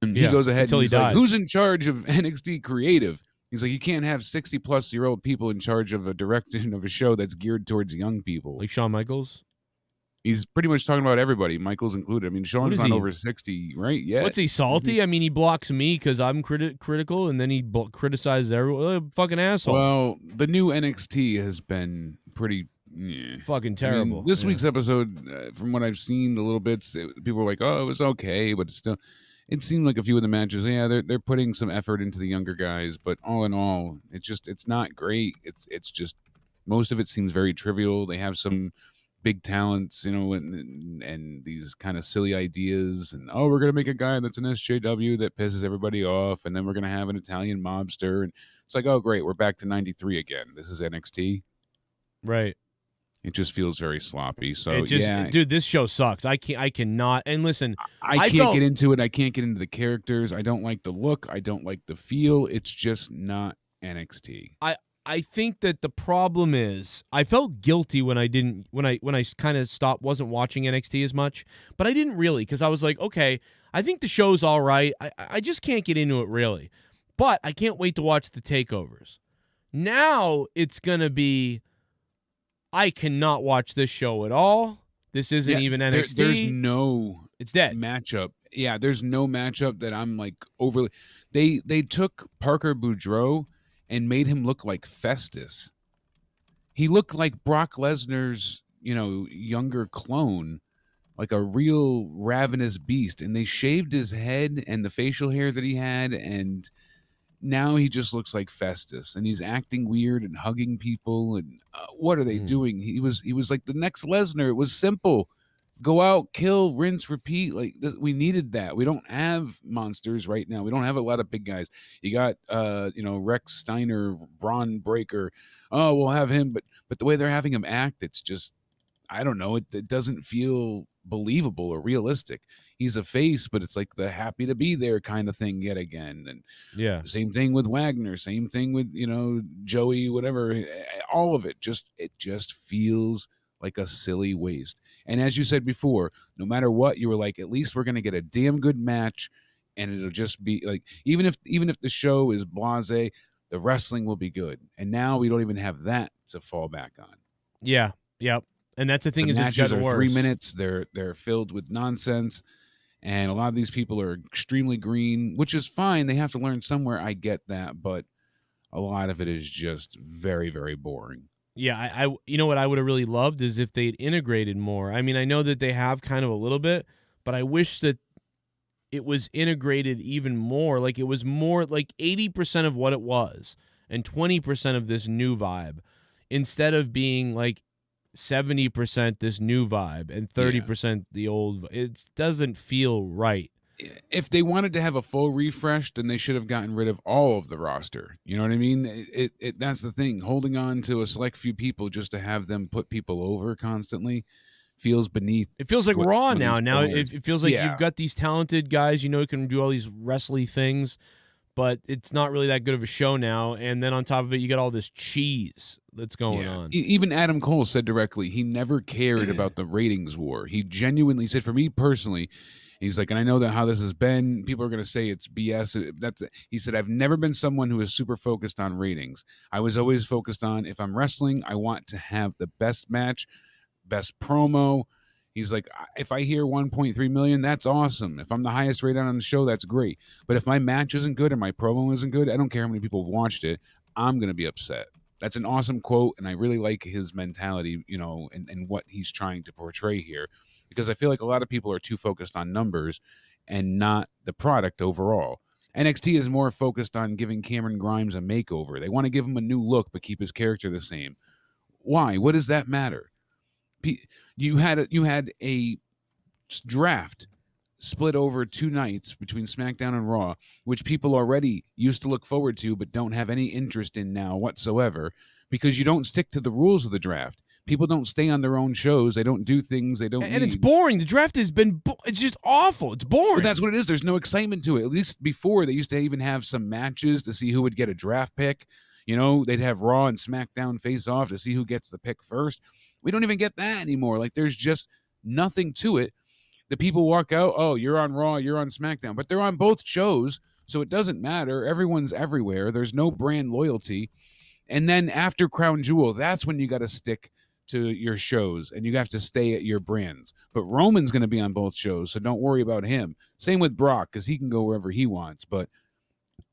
And Yeah, he goes ahead until and he he's like, dies. who's in charge of NXT Creative? He's like, you can't have 60-plus-year-old people in charge of a direction of a show that's geared towards young people. Like Shawn Michaels? He's pretty much talking about everybody, Michaels included. I mean, Sean's is not he? over 60, right? Yeah. What's he, salty? I mean, he blocks me because I'm critical, and then he criticizes everyone. Fucking asshole. Well, the new NXT has been pretty... fucking I terrible. mean, this Yeah. week's episode, from what I've seen, the little bits, people were like, "Oh, it was okay," but it's still. It seemed like a few of the matches, yeah, they're putting some effort into the younger guys, but all in all, it's not great. It's just most of it seems very trivial. They have some big talents, you know, and these kind of silly ideas, and we're gonna make a guy that's an SJW that pisses everybody off, and then we're gonna have an Italian mobster, and it's like, oh great, we're back to '93 again. This is NXT, right? It just feels very sloppy. So It just, yeah, dude, this show sucks. I cannot. And listen, I can't get into it. I can't get into the characters. I don't like the look. I don't like the feel. It's just not NXT. I think that the problem is I felt guilty when I kind of wasn't watching NXT as much, but I didn't really, because I was like, okay, I think the show's all right. I just can't get into it really, but I can't wait to watch the takeovers. Now it's gonna be. I cannot watch this show at all. This isn't even NXT. There's no it's dead matchup. Yeah, there's no matchup that I'm like overly. They took Parker Boudreaux and made him look like Festus. He looked like Brock Lesnar's, younger clone, like a real ravenous beast. And they shaved his head and the facial hair that he had, and now he just looks like Festus, and he's acting weird and hugging people. And what are they doing? He was like the next Lesnar. It was simple: go out, kill, rinse, repeat. Like we needed that. We don't have monsters right now. We don't have a lot of big guys. You got Rex Steiner, Braun Breaker. Oh, we'll have him, but the way they're having him act, it's just, I don't know. It doesn't feel believable or realistic. He's a face, but it's like the happy to be there kind of thing yet again. And Yeah. same thing with Wagner. Same thing with Joey. Whatever. All of it just feels like a silly waste. And as you said before, no matter what, you were like, at least we're gonna get a damn good match, and it'll just be like, even if the show is blasé, the wrestling will be good. And now we don't even have that to fall back on. Yeah. Yep. And that's the thing, The is it's matches gotten are worse. 3 minutes. They're filled with nonsense, and a lot of these people are extremely green, which is fine. They have to learn somewhere. I get that, but a lot of it is just very, very boring. Yeah, I you know what I would have really loved is if they'd integrated more. I mean, I know that they have kind of a little bit, but I wish that it was integrated even more. Like it was more like 80% of what it was and 20% of this new vibe, instead of being like 70% this new vibe and 30% the old. It doesn't feel right. If they wanted to have a full refresh, then they should have gotten rid of all of the roster. You know what I mean? That's the thing. Holding on to a select few people just to have them put people over constantly feels beneath. It feels like Raw now. Now it feels like Yeah. you've got these talented guys, who can do all these wrestly things, but it's not really that good of a show now. And then on top of it, you got all this cheese that's going on. Even Adam Cole said directly he never cared about the ratings war. He genuinely said, for me personally, he's like, and I know that how this has been, people are going to say it's BS. He said, I've never been someone who is super focused on ratings. I was always focused on, if I'm wrestling, I want to have the best match, best promo. He's like, if I hear 1.3 million, that's awesome. If I'm the highest rated on the show, that's great. But if my match isn't good and my promo isn't good, I don't care how many people have watched it, I'm going to be upset. That's an awesome quote, and I really like his mentality, and what he's trying to portray here, because I feel like a lot of people are too focused on numbers and not the product overall. NXT is more focused on giving Cameron Grimes a makeover. They want to give him a new look but keep his character the same. Why? What does that matter? You had a draft split over 2 nights between SmackDown and Raw, which people already used to look forward to but don't have any interest in now whatsoever, because you don't stick to the rules of the draft. People don't stay on their own shows. They don't do things they don't need. And it's boring. The draft has been it's just awful. It's boring. But that's what it is. There's no excitement to it. At least before, they used to even have some matches to see who would get a draft pick. They'd have Raw and SmackDown face off to see who gets the pick first. We don't even get that anymore. Like, there's just nothing to it. The people walk out, oh, you're on Raw, you're on SmackDown. But they're on both shows, so it doesn't matter. Everyone's everywhere. There's no brand loyalty. And then after Crown Jewel, that's when you got to stick to your shows, and you have to stay at your brands. But Roman's going to be on both shows, so don't worry about him. Same with Brock, because he can go wherever he wants.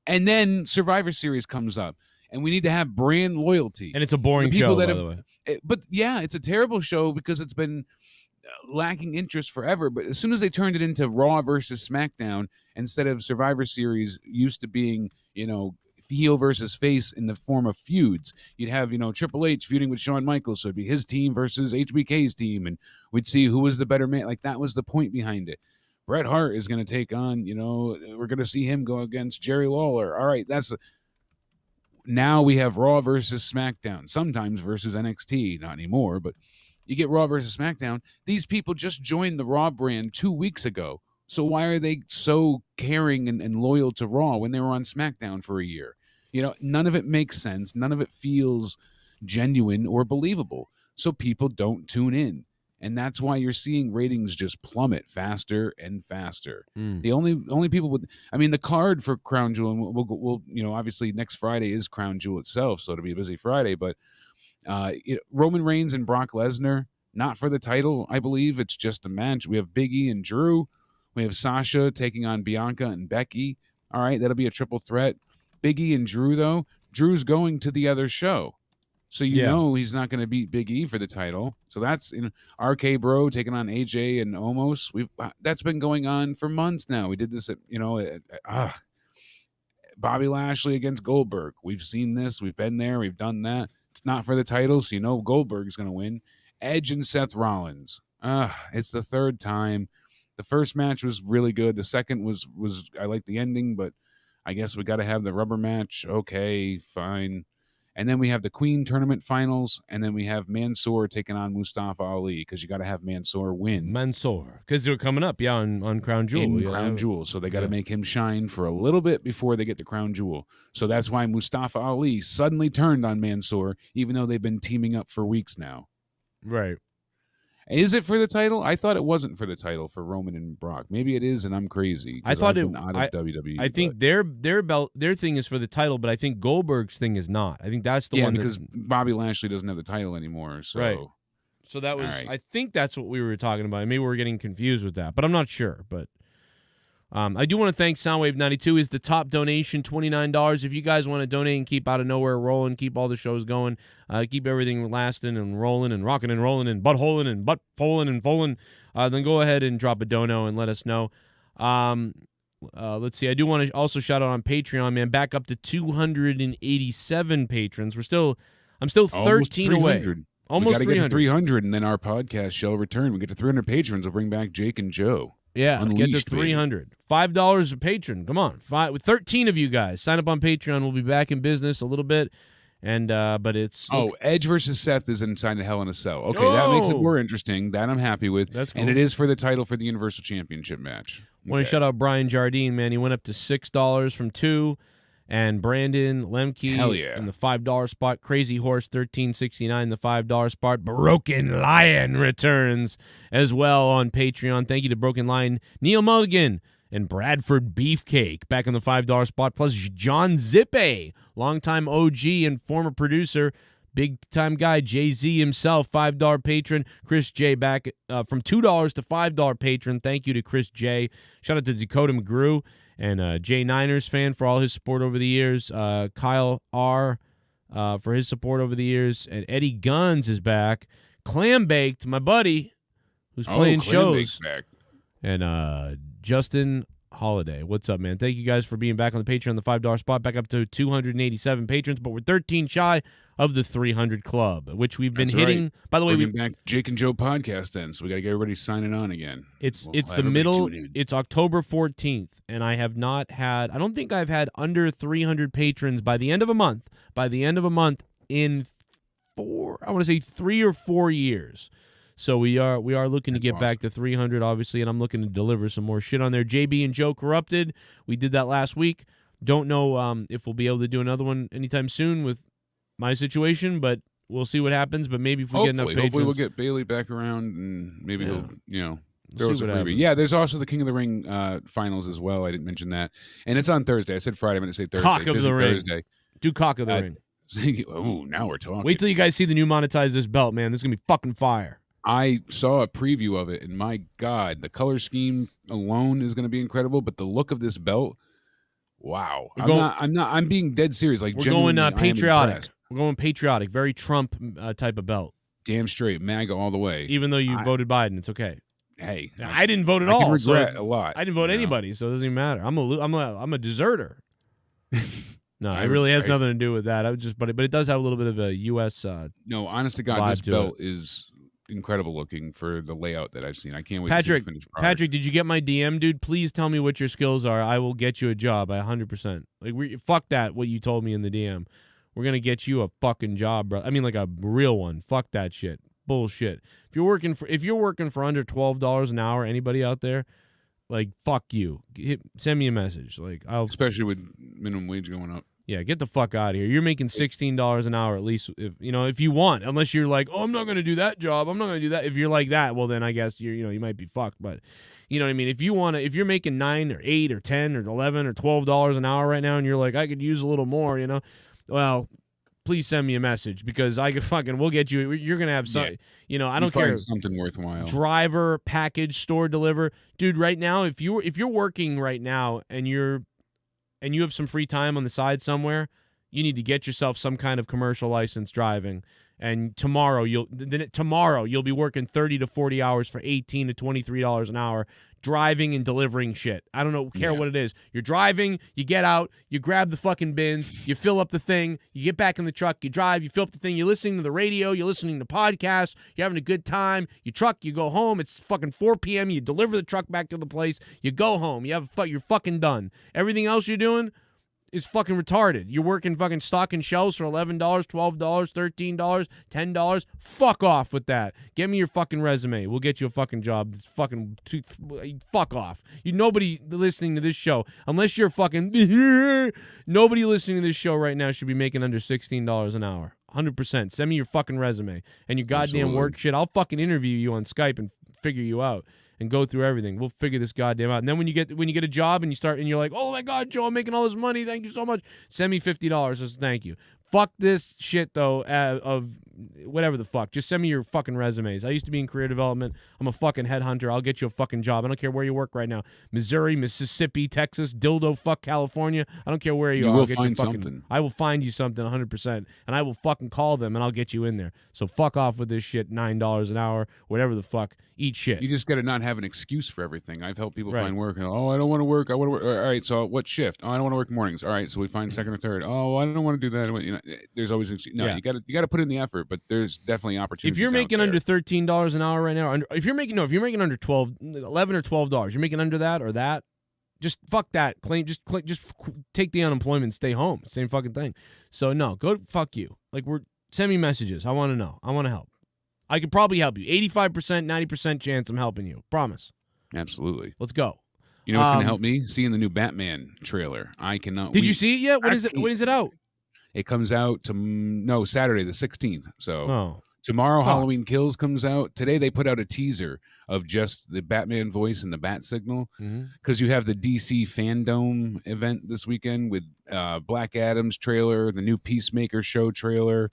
And then Survivor Series comes up, and we need to have brand loyalty. And it's a boring show, by the way. But yeah, it's a terrible show because it's been lacking interest forever. But as soon as they turned it into Raw versus SmackDown instead of Survivor Series used to being, heel versus face in the form of feuds, you'd have, Triple H feuding with Shawn Michaels, so it'd be his team versus HBK's team, and we'd see who was the better man. Like, that was the point behind it. Bret Hart is going to take on, we're going to see him go against Jerry Lawler. All right, now we have Raw versus SmackDown, sometimes versus NXT, not anymore, but you get Raw versus SmackDown. These people just joined the Raw brand 2 weeks ago. So why are they so caring and loyal to Raw when they were on SmackDown for a year? None of it makes sense. None of it feels genuine or believable. So people don't tune in. And that's why you're seeing ratings just plummet faster and faster. The only people the card for Crown Jewel, and we'll obviously next Friday is Crown Jewel itself, so it'll be a busy Friday, but Roman Reigns and Brock Lesnar, not for the title, I believe. It's just a match. We have Big E and Drew. We have Sasha taking on Bianca and Becky. All right, that'll be a triple threat. Big E and Drew, though. Drew's going to the other show. So he's not going to beat Big E for the title. So that's RK Bro taking on AJ and Omos. That's been going on for months now. We did this at Bobby Lashley against Goldberg. We've seen this. We've been there. We've done that. It's not for the title, so you know Goldberg's going to win. Edge and Seth Rollins. It's the third time. The first match was really good. The second was I like the ending, but I guess we got to have the rubber match. Okay, fine. And then we have the Queen Tournament Finals, and then we have Mansoor taking on Mustafa Ali because you got to have Mansoor win. Mansoor, because they're coming up, on Crown Jewel. Crown Jewel, so they got to make him shine for a little bit before they get the Crown Jewel. So that's why Mustafa Ali suddenly turned on Mansoor, even though they've been teaming up for weeks now. Right. Is it for the title? I thought it wasn't for the title for Roman and Brock. Maybe it is, and I'm crazy. I thought I've been out of WWE. I think their belt, their thing is for the title, but I think Goldberg's thing is not. I think that's the one because Bobby Lashley doesn't have the title anymore. So. Right. So that was. Right. I think that's what we were talking about. Maybe we're getting confused with that, but I'm not sure. But I do want to thank Soundwave92 is the top donation, $29. If you guys want to donate and keep Out of Nowhere rolling, keep all the shows going, keep everything lasting and rolling and rocking and rolling and buttholing and butt-foling and folding, then go ahead and drop a dono and let us know. Let's see. I do want to also shout out on Patreon, man. Back up to 287 patrons. I'm still 13 away. Almost 300. We got to get to 300, and then our podcast shall return. We get to 300 patrons. We'll bring back Jake and Joe. Yeah, Unleashed, get to 300. $5 a patron. Come on. 13 of you guys. Sign up on Patreon. We'll be back in business a little bit. And but it's Edge versus Seth is inside the Hell in a Cell. Okay, that makes it more interesting. That I'm happy with. That's cool. And it is for the title for the Universal Championship match. I want to shout out Brian Jardine, man. He went up to $6 from $2. And Brandon Lemke in the $5 spot. Crazy Horse $13.69 the $5 spot. Broken Lion returns as well on Patreon. Thank you to Broken Lion, Neil Mulligan, and Bradford Beefcake back on the $5 spot. Plus John Zippe, longtime OG and former producer, big-time guy, Jay-Z himself, $5 patron. Chris J back from $2 to $5 patron. Thank you to Chris J. Shout out to Dakota McGrew. And Jay Niners fan for all his support over the years. Kyle R. For his support over the years. And Eddie Guns is back. Clam Baked, my buddy, who's playing shows. Back. And Justin Holiday. What's up, man? Thank you guys for being back on the Patreon, the $5 spot. Back up to 287 patrons, but we're 13 shy of the 300 club, which we've been hitting. Right. By the way, we're back Jake and Joe podcast then, so we got to get everybody signing on again. It's the middle. It's October 14th, and I don't think I've had under 300 patrons by the end of a month. By the end of a month in 3 or 4 years. So we are looking to get back to 300, obviously, and I'm looking to deliver some more shit on there. JB and Joe Corrupted, we did that last week. Don't know if we'll be able to do another one anytime soon with my situation, but we'll see what happens. But maybe if we get enough patrons. Hopefully we'll get Bailey back around, and maybe he'll, throw us a freebie. Yeah, there's also the King of the Ring finals as well. I didn't mention that. And it's on Thursday. I said Friday, I'm going to say Thursday. Cock of the Ring. Thursday. Do Cock of the Ring. Oh, now we're talking. Wait till you guys see the new monetize this belt, man. This is going to be fucking fire. I saw a preview of it, and my God, the color scheme alone is going to be incredible. But the look of this belt, wow! I'm being dead serious. Like we're going patriotic. We're going patriotic, very Trump type of belt. Damn straight, MAGA all the way. Even though you voted Biden, it's okay. Hey, I didn't vote at all. I regret a lot. I didn't vote anybody, so it doesn't even matter. I'm a deserter. No, it really has nothing to do with that. But it does have a little bit of a U.S. No, honest to God, this belt is incredible looking for the layout that I've seen. I can't wait to see the finished product. Patrick, did you get my DM, dude? Please tell me what your skills are. I will get you a job. 100%. Fuck that. What you told me in the DM. We're gonna get you a fucking job, bro. I mean, like a real one. Fuck that shit. Bullshit. If you're working for under $12 an hour, anybody out there, like fuck you. Send me a message. Especially with minimum wage going up. Yeah, get the fuck out of here. You're making $16 an hour at least, if you want. Unless you're like, oh, I'm not going to do that job. I'm not going to do that. If you're like that, well, then I guess you might be fucked. But you know what I mean. If you're making $9 or $8 or $10 or $11 or $12 an hour right now, and you're like, I could use a little more, well, please send me a message because we'll get you. You're gonna have some, I don't care. Something worthwhile. Driver, package, store deliver, dude. Right now, if you're working right now and you have some free time on the side somewhere, You need to get yourself some kind of commercial license driving. And tomorrow you'll be working 30 to 40 hours for $18 to $23 an hour driving and delivering shit. I don't care what it is. You're driving, you get out, you grab the fucking bins, you fill up the thing, you get back in the truck, you drive, you fill up the thing, you're listening to the radio, you're listening to podcasts, you're having a good time, you truck, you go home, it's fucking 4 p.m., you deliver the truck back to the place, you go home, you're fucking done. Everything else you're doing is fucking retarded. You're working fucking stocking shelves for $11, $12, $13, $10. Fuck off with that. Get me your fucking resume. We'll get you a fucking job. It's fucking fuck off. Nobody listening to this show, unless you're fucking nobody listening to this show right now should be making under $16 an hour. 100%. Send me your fucking resume and your goddamn work shit. I'll fucking interview you on Skype and figure you out. And go through everything. We'll figure this goddamn out. And then when you get a job and you're like, oh my God, Joe, I'm making all this money. Thank you so much. Send me $50. Just thank you. Fuck this shit though of whatever the fuck. Just send me your fucking resumes. I used to be in career development. I'm a fucking headhunter. I'll get you a fucking job. I don't care where you work right now. Missouri, Mississippi, Texas, dildo fuck California. I don't care where you are. Will find something. I will find you something 100%. And I will fucking call them and I'll get you in there. So fuck off with this shit. $9 an hour, whatever the fuck. Eat shit. You just got to not have an excuse for everything. I've helped people find work. And, I don't want to work. I want to work. All right, so what shift? I don't want to work mornings. All right, so we find second or third. I don't want to do that. There's always you got to put in the effort, but there's definitely opportunities. If you're making under $13 an hour right now, if you're making under $11 or $12, you're making under that or that, just fuck that. Just take the unemployment and stay home. Same fucking thing. So no, go fuck you. Send me messages. I want to know. I want to help. I could probably help you. 85%, 90% chance I'm helping you. Promise. Absolutely. Let's go. You know what's going to help me? Seeing the new Batman trailer. I cannot. Did you see it yet? When is it out? It comes out Saturday the 16th. So tomorrow Halloween Kills comes out. Today they put out a teaser of just the Batman voice and the bat signal because you have the DC Fandom event this weekend with Black Adam's trailer, the new Peacemaker show trailer.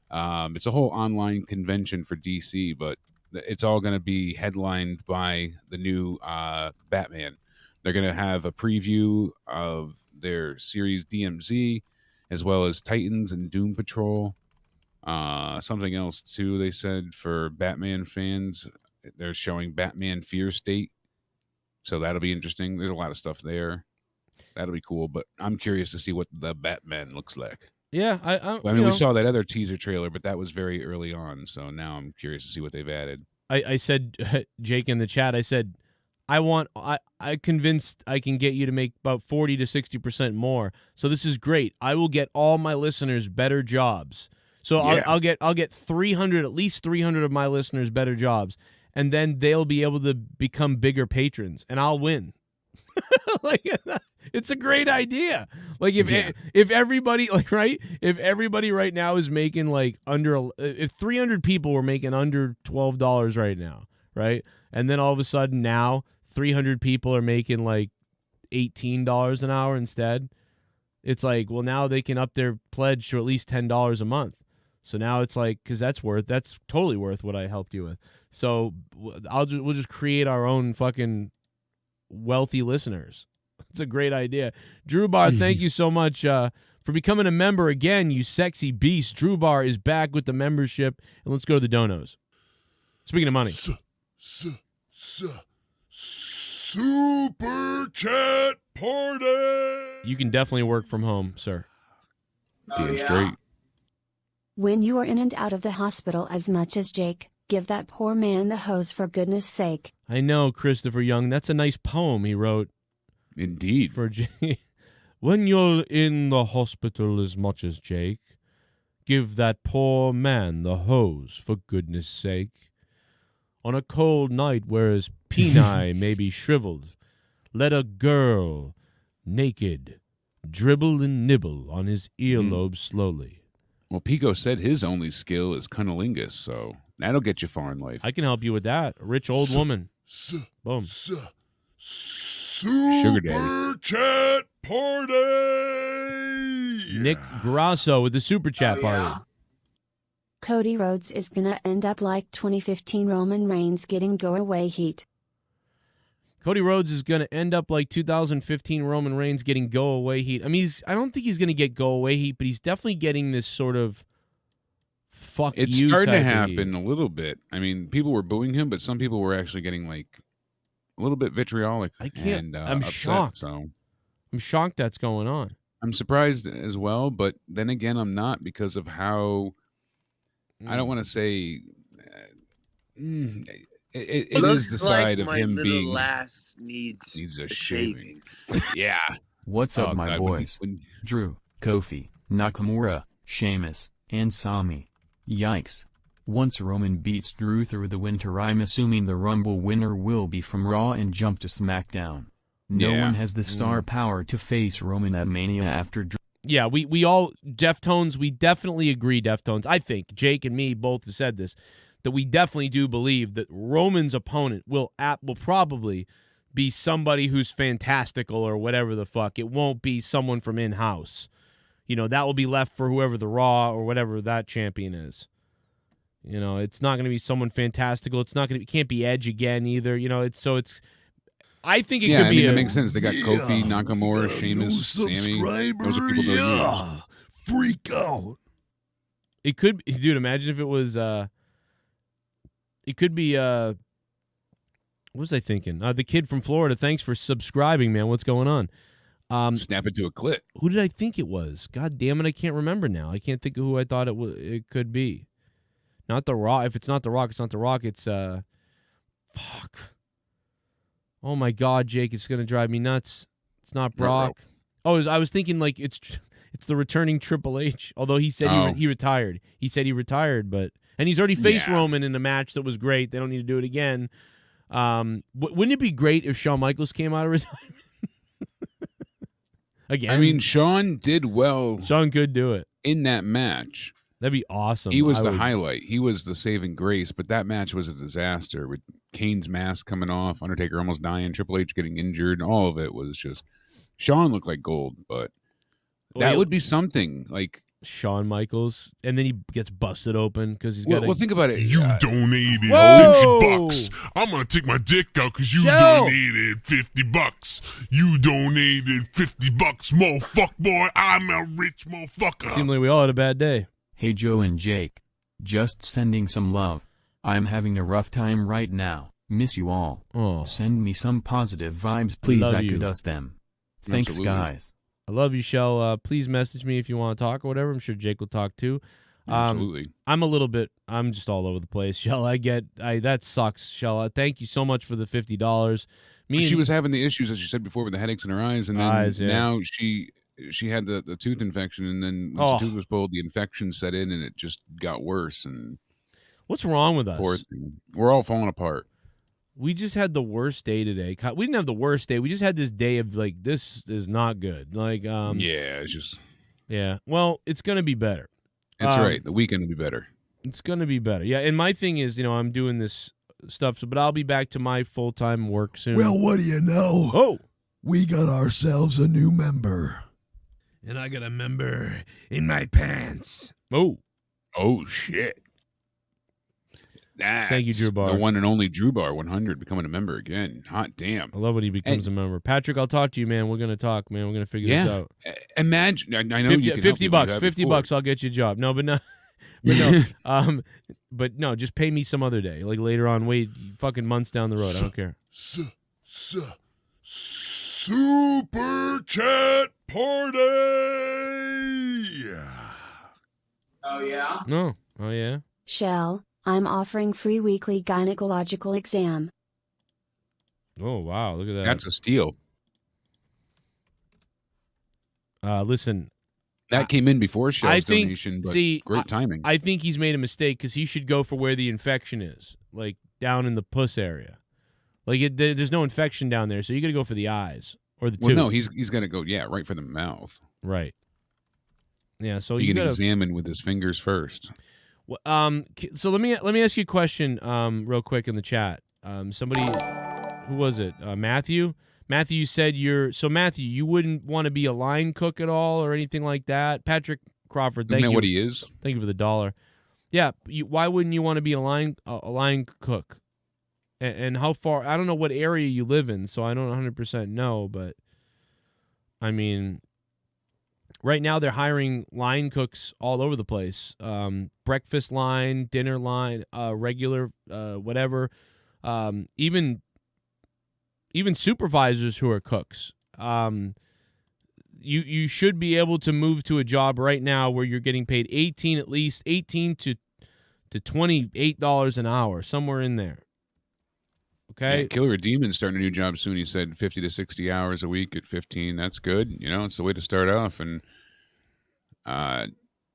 It's a whole online convention for DC, but it's all going to be headlined by the new Batman. They're going to have a preview of their series DMZ, as well as Titans and Doom Patrol. Something else, too, they said for Batman fans. They're showing Batman Fear State. So that'll be interesting. There's a lot of stuff there. That'll be cool, but I'm curious to see what the Batman looks like. Yeah, I mean, we saw that other teaser trailer, but that was very early on. So now I'm curious to see what they've added. I said, Jake in the chat, I said, I convinced I can get you to make about 40 to 60% more. So this is great. I will get all my listeners better jobs. So I'll get 300, at least 300 of my listeners better jobs, and then they'll be able to become bigger patrons, and I'll win. It's a great idea. If everybody if everybody right now is making if 300 people were making under $12 right now, right? And then all of a sudden now 300 people are making $18 an hour instead. It's now they can up their pledge to at least $10 a month. So now it's because that's totally worth what I helped you with. So we'll just create our own fucking wealthy listeners. It's a great idea. Drew Bar, thank you so much for becoming a member again, you sexy beast. Drew Bar is back with the membership, and let's go to the donos. Speaking of money. Super chat party. You can definitely work from home, sir. Damn straight. When you are in and out of the hospital as much as Jake, give that poor man the hose for goodness sake. I know, Christopher Young. That's a nice poem he wrote. Indeed. For Jake. When you're in the hospital as much as Jake, give that poor man the hose for goodness sake. On a cold night where his peni may be shriveled, let a girl, naked, dribble and nibble on his earlobe slowly. Well, Pico said his only skill is cunnilingus, so that'll get you far in life. I can help you with that. A rich old woman. Boom. Sugar daddy. Chat party. Nick Grasso with the super chat party. Cody Rhodes is gonna end up like 2015 Roman Reigns getting go away heat. Cody Rhodes is going to end up like 2015 Roman Reigns getting go-away heat. I mean, I don't think he's going to get go-away heat, but he's definitely getting this sort of fuck It's you starting to type of happen heat. a little bit. I mean, people were booing him, but some people were actually getting like a little bit vitriolic. I can't. And, I'm upset, shocked. So I'm shocked that's going on. I'm surprised as well, but then again, I'm not because of how. I don't want to say. It is the side of him being. Lass needs a shaving. Yeah. What's up, my God, boys? Drew, Kofi, Nakamura, Sheamus, and Sami. Yikes. Once Roman beats Drew through the winter, I'm assuming the Rumble winner will be from Raw and jump to SmackDown. No one has the star power to face Roman at Mania after Drew. Yeah, we all, Deftones, we definitely agree, Deftones. I think Jake and me both have said this, that we definitely do believe that Roman's opponent will probably be somebody who's fantastical or whatever the fuck. It won't be someone from in-house. You know, that will be left for whoever the Raw or whatever that champion is. You know, it's not going to be someone fantastical. It's not going to. It can't be Edge again either. You know, it's. I think it could be. That makes sense. They got Kofi, Nakamura, Sheamus, Sami. Those are people that freak out. It could, dude. Imagine if it was. It could be. What was I thinking? The kid from Florida. Thanks for subscribing, man. What's going on? Snap it to a clip. Who did I think it was? God damn it, I can't remember now. I can't think of who I thought it could be. Not The Rock. If it's not The Rock, it's not The Rock. It's fuck. Oh my God, Jake, it's gonna drive me nuts. It's not Brock. I was thinking like it's the returning Triple H. Although he said he retired. He said he retired, and he's already faced Roman in a match that was great. They don't need to do it again. Wouldn't it be great if Shawn Michaels came out of retirement? Again, I mean, Shawn did well. Shawn could do it in that match. That'd be awesome. He was the highlight. He was the saving grace, but that match was a disaster with Kane's mask coming off, Undertaker almost dying, Triple H getting injured. All of it was just Shawn looked like gold, but that would be something like Shawn Michaels, and then he gets busted open because he's got. Well, think about it. You donated $50. I'm gonna take my dick out because you donated $50. You donated $50, motherfucker, boy. I'm a rich motherfucker. Seemed like we all had a bad day. Hey Joe and Jake. Just sending some love. I'm having a rough time right now. Miss you all. Oh. Send me some positive vibes, please. Love I you. could us them. Thanks, Absolutely. guys. I love you, Shell. Please message me if you want to talk or whatever. I'm sure Jake will talk too. Absolutely. I'm just all over the place. Shell, that sucks. Shell, thank you so much for the $50. She was having the issues, as you said before, with the headaches in her eyes, and then now she had the tooth infection, and then once the tooth was pulled, the infection set in, and it just got worse. And what's wrong with us? Poor thing. We're all falling apart. We just had the worst day today. We didn't have the worst day. We just had this day of like, this is not good. Like, it's just. Yeah. Well, it's gonna be better. That's right. The weekend will be better. It's gonna be better. Yeah. And my thing is, I'm doing this stuff, but I'll be back to my full-time work soon. Well, what do you know? Oh, we got ourselves a new member. And I got a member in my pants. Oh shit. Thank you, Drew Bar. The one and only Drew Bar 100 becoming a member again. Hot damn. I love when he becomes a member. Patrick, I'll talk to you, man. We're going to talk, man. We're going to figure this out. Imagine. I know 50, you can $50. help me with that $50, I'll get you a job. No, but no. But no, just pay me some other day. Like later on, wait fucking months down the road. I don't care. Super chat party. Oh, yeah? No. Oh, yeah? Shell, I'm offering free weekly gynecological exam. Oh, wow. Look at that. That's a steal. Listen. That came in before Shell's donation, but great timing. I think he's made a mistake because he should go for where the infection is, like down in the puss area. Like there's no infection down there, so you got to go for the eyes or the tooth. Well, no, he's going to go, right for the mouth. Right. Yeah, so you can gotta examine with his fingers first. So let me ask you a question real quick in the chat. Somebody, who was it? Matthew? Matthew said Matthew, you wouldn't want to be a line cook at all or anything like that. Patrick Crawford, thank you. Isn't that what he is? Thank you for the $1. Yeah, why wouldn't you want to be a line cook? and how far. I don't know what area you live in, so I don't 100% know. But I mean, right now they're hiring line cooks all over the place. Breakfast line, dinner line, regular, whatever. Even supervisors who are cooks. You should be able to move to a job right now where you're getting paid at least $18 to $28 an hour, somewhere in there. Okay. Yeah, Killer Demon's starting a new job soon. He said 50 to 60 hours a week at 15. That's good. You know, it's the way to start off. And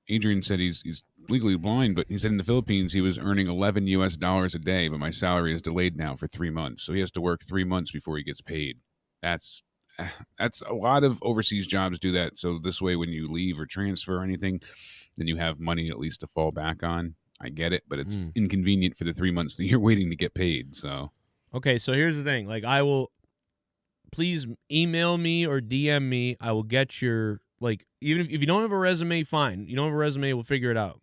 Adrian said he's legally blind, but he said in the Philippines he was earning $11 US a day, but my salary is delayed now for 3 months. So he has to work 3 months before he gets paid. That's a lot of overseas jobs do that. So this way, when you leave or transfer or anything, then you have money at least to fall back on. I get it, but it's inconvenient for the 3 months that you're waiting to get paid. So, okay, so here's the thing. Like, I will, please email me or DM me. I will get your, like, even if you don't have a resume, fine. You don't have a resume, we'll figure it out.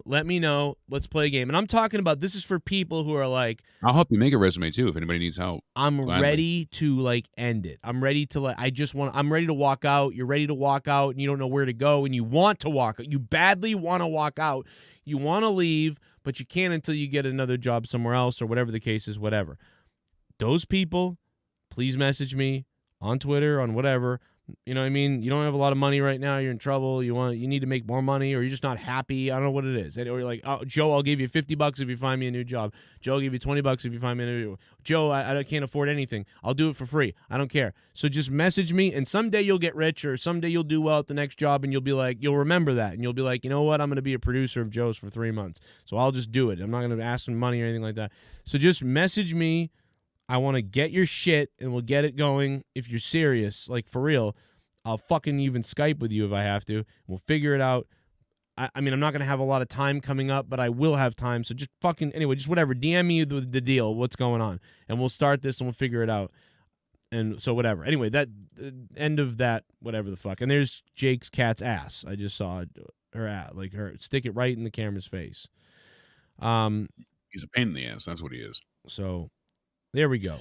Let me know. Let's play a game. And I'm talking about, this is for people who are like, I'll help you make a resume too if anybody needs help. I'm ready to like end it. I'm ready to I'm ready to walk out. You're ready to walk out and you don't know where to go and you want to walk out. You badly want to walk out. You want to leave, but you can't until you get another job somewhere else or whatever the case is, whatever. Those people, please message me on Twitter, on whatever. You know what I mean? You don't have a lot of money right now. You're in trouble. You need to make more money, or you're just not happy. I don't know what it is. Or you're like, oh, Joe, I'll give you $50 if you find me a new job. Joe, I'll give you $20 if you find me a new job. Joe, I can't afford anything. I'll do it for free. I don't care. So just message me, and someday you'll get rich, or someday you'll do well at the next job, and you'll be like, you'll remember that, and you'll be like, you know what? I'm going to be a producer of Joe's for 3 months, so I'll just do it. I'm not going to ask for money or anything like that. So just message me. I want to get your shit, and we'll get it going if you're serious, like for real. I'll fucking even Skype with you if I have to. We'll figure it out. I mean, I'm not going to have a lot of time coming up, but I will have time. So just fucking, anyway, just whatever. DM me the deal, what's going on. And we'll start this and we'll figure it out. And so whatever. Anyway, that end of that, whatever the fuck. And there's Jake's cat's ass. I just saw her, like her, stick it right in the camera's face. He's a pain in the ass. That's what he is. So there we go.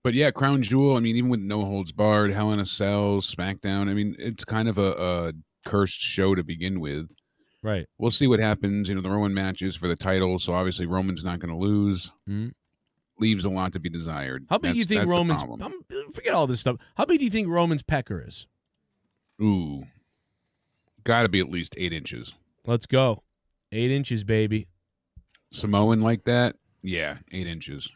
But yeah, Crown Jewel, I mean, even with No Holds Barred, Hell in a Cell, SmackDown, I mean, it's kind of a cursed show to begin with. Right. We'll see what happens. You know, the Roman matches for the title, so obviously Roman's not going to lose. Mm-hmm. Leaves a lot to be desired. How big do you think Roman's... forget all this stuff. How big do you think Roman's pecker is? Ooh. Got to be at least 8 inches. Let's go. 8 inches, baby. Samoan like that? Yeah, 8 inches.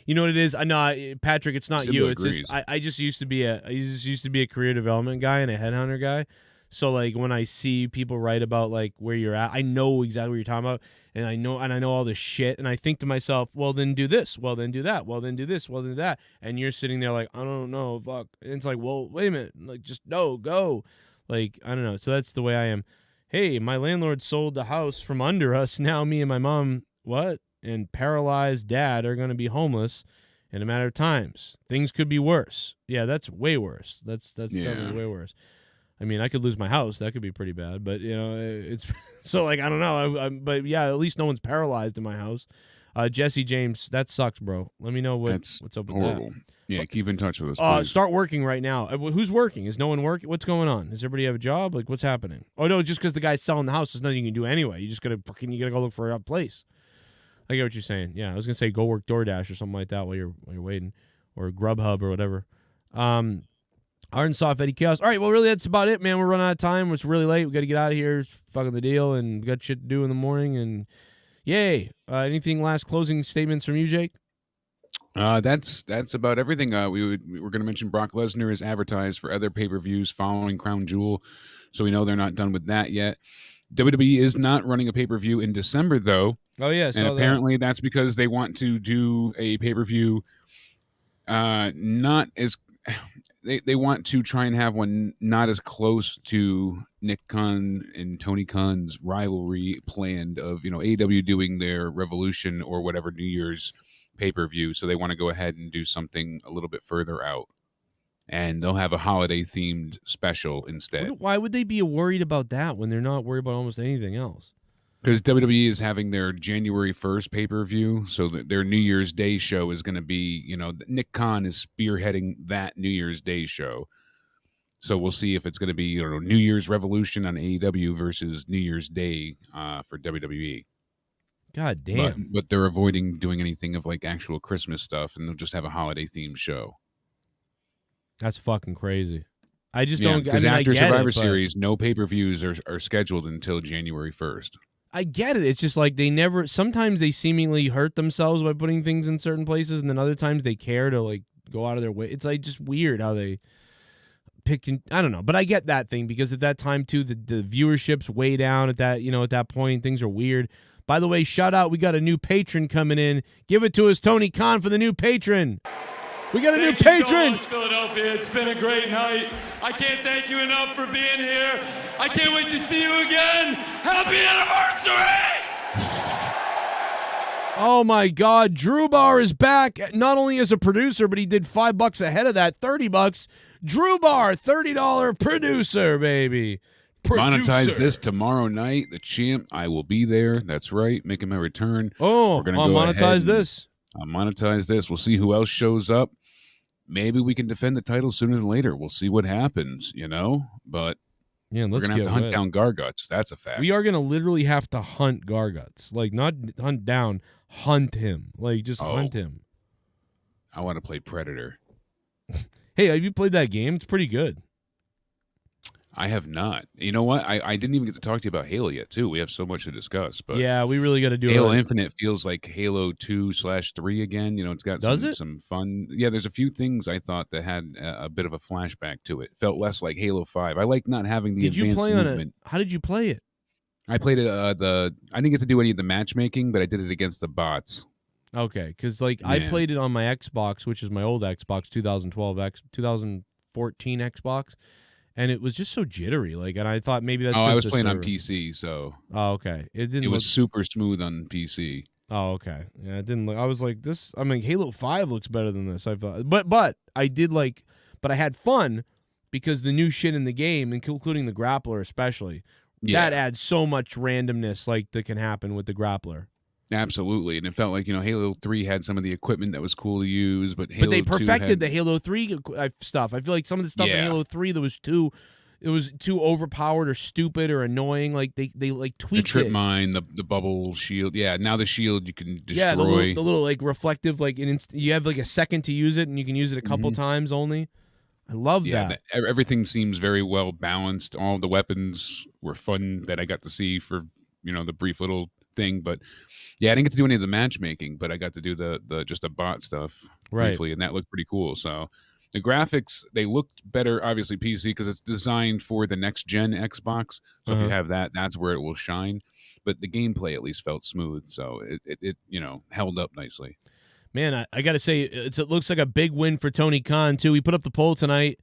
You know what it is? I know, Patrick. It's not Simba you. It's agrees. just I just used to be a career development guy and a headhunter guy. So like when I see people write about like where you're at, I know exactly what you're talking about, and I know all this shit, and I think to myself, well then do this, well then do that, well then do this, well then do that, and you're sitting there like I don't know, fuck. And it's like, well wait a minute, like just no go, like I don't know. So that's the way I am. Hey, my landlord sold the house from under us. Now me and my mom, what? And paralyzed dad are going to be homeless in a matter of times. Things could be worse. Yeah, that's way worse. That's definitely way worse. I mean, I could lose my house. That could be pretty bad. But, you know, it's so like, I don't know. But yeah, at least no one's paralyzed in my house. Jesse James, that sucks, bro. Let me know what's up with horrible. that. Yeah, keep in touch with us. Please. Start working right now. Who's working? Is no one working? What's going on? Does everybody have a job? Like, what's happening? Oh, no, just because the guy's selling the house, there's nothing you can do anyway. You gotta go look for a place. I get what you're saying. Yeah, I was gonna say go work DoorDash or something like that while you're waiting, or Grubhub or whatever. Hard and soft Eddie Chaos. All right, well, really, that's about it, man. We're running out of time. It's really late. We got to get out of here. It's fucking the deal, and we got shit to do in the morning. And yay! Anything last closing statements from you, Jake? That's about everything. We're going to mention Brock Lesnar is advertised for other pay-per-views following Crown Jewel, so we know they're not done with that yet. WWE is not running a pay-per-view in December, though. Oh, yeah. And apparently that's because they want to do a pay-per-view not as... They want to try and have one not as close to Nick Khan and Tony Khan's rivalry planned of, you know, AEW doing their Revolution or whatever New Year's pay-per-view. So they want to go ahead and do something a little bit further out. And they'll have a holiday-themed special instead. Why would they be worried about that when they're not worried about almost anything else? Because WWE is having their January 1st pay-per-view, so their New Year's Day show is going to be, Nick Khan is spearheading that New Year's Day show. So we'll see if it's going to be, New Year's Revolution on AEW versus New Year's Day for WWE. God damn. But they're avoiding doing anything of like actual Christmas stuff, and they'll just have a holiday-themed show. That's fucking crazy. I just don't. Because after Survivor Series, no pay-per-views are scheduled until January 1st. I get it. It's just like they never. Sometimes they seemingly hurt themselves by putting things in certain places, and then other times they care to like go out of their way. It's like just weird how they pick. I don't know, but I get that thing because at that time too, the viewership's way down at that. At that point, things are weird. By the way, shout out, we got a new patron coming in. Give it to us, Tony Khan, for the new patron. We got a new patron. Thank you so much, Philadelphia. It's been a great night. I can't thank you enough for being here. I can't wait to see you again. Happy anniversary! Oh my God, Drew Bar is back. Not only as a producer, but he did $5 ahead of that, $30. Drew Bar, $30 producer, baby. Monetize this tomorrow night. The champ, I will be there. That's right, making my return. Oh, I'll monetize this. I'll monetize this. We'll see who else shows up. Maybe we can defend the title sooner than later. We'll see what happens, But yeah, we're going to have to hunt down Garguts. That's a fact. We are going to literally have to hunt Garguts. Like, not hunt down, hunt him. Like, just hunt him. I want to play Predator. Hey, have you played that game? It's pretty good. I have not. You know what? I didn't even get to talk to you about Halo yet, too. We have so much to discuss. But yeah, we really got to do Halo Infinite feels like Halo 2/3 again. It's got some fun. Yeah, there's a few things I thought that had a bit of a flashback to it. Felt less like Halo 5. I like not having the advanced movement. How did you play it? I played it. I didn't get to do any of the matchmaking, but I did it against the bots. Okay, because I played it on my Xbox, which is my old Xbox, 2014 Xbox. And it was just so jittery, and I thought maybe that's. I was playing on PC, so. Oh, okay. It was super smooth on PC. Oh, okay. Yeah, it didn't look. I was like, this. I mean, Halo 5 looks better than this. I thought, but I did but I had fun because the new shit in the game, including the grappler, especially, that adds so much randomness, that can happen with the grappler. Absolutely, and it felt like Halo 3 had some of the equipment that was cool to use, but they perfected the Halo 3 stuff. I feel like some of the stuff in Halo 3 that was too overpowered or stupid or annoying. Like they tweaked the trip it. mine, the bubble shield. Yeah, now the shield you can destroy. Yeah, the little reflective you have a second to use it, and you can use it a couple times only. I love that. Everything seems very well balanced. All the weapons were fun that I got to see for the brief little thing, but I didn't get to do any of the matchmaking, but I got to do the just the bot stuff briefly, and that looked pretty cool. So the graphics, they looked better, obviously PC, because it's designed for the next gen Xbox. So if you have that, that's where it will shine. But the gameplay at least felt smooth, so it held up nicely. Man, I got to say, it looks like a big win for Tony Khan too. He put up the poll tonight,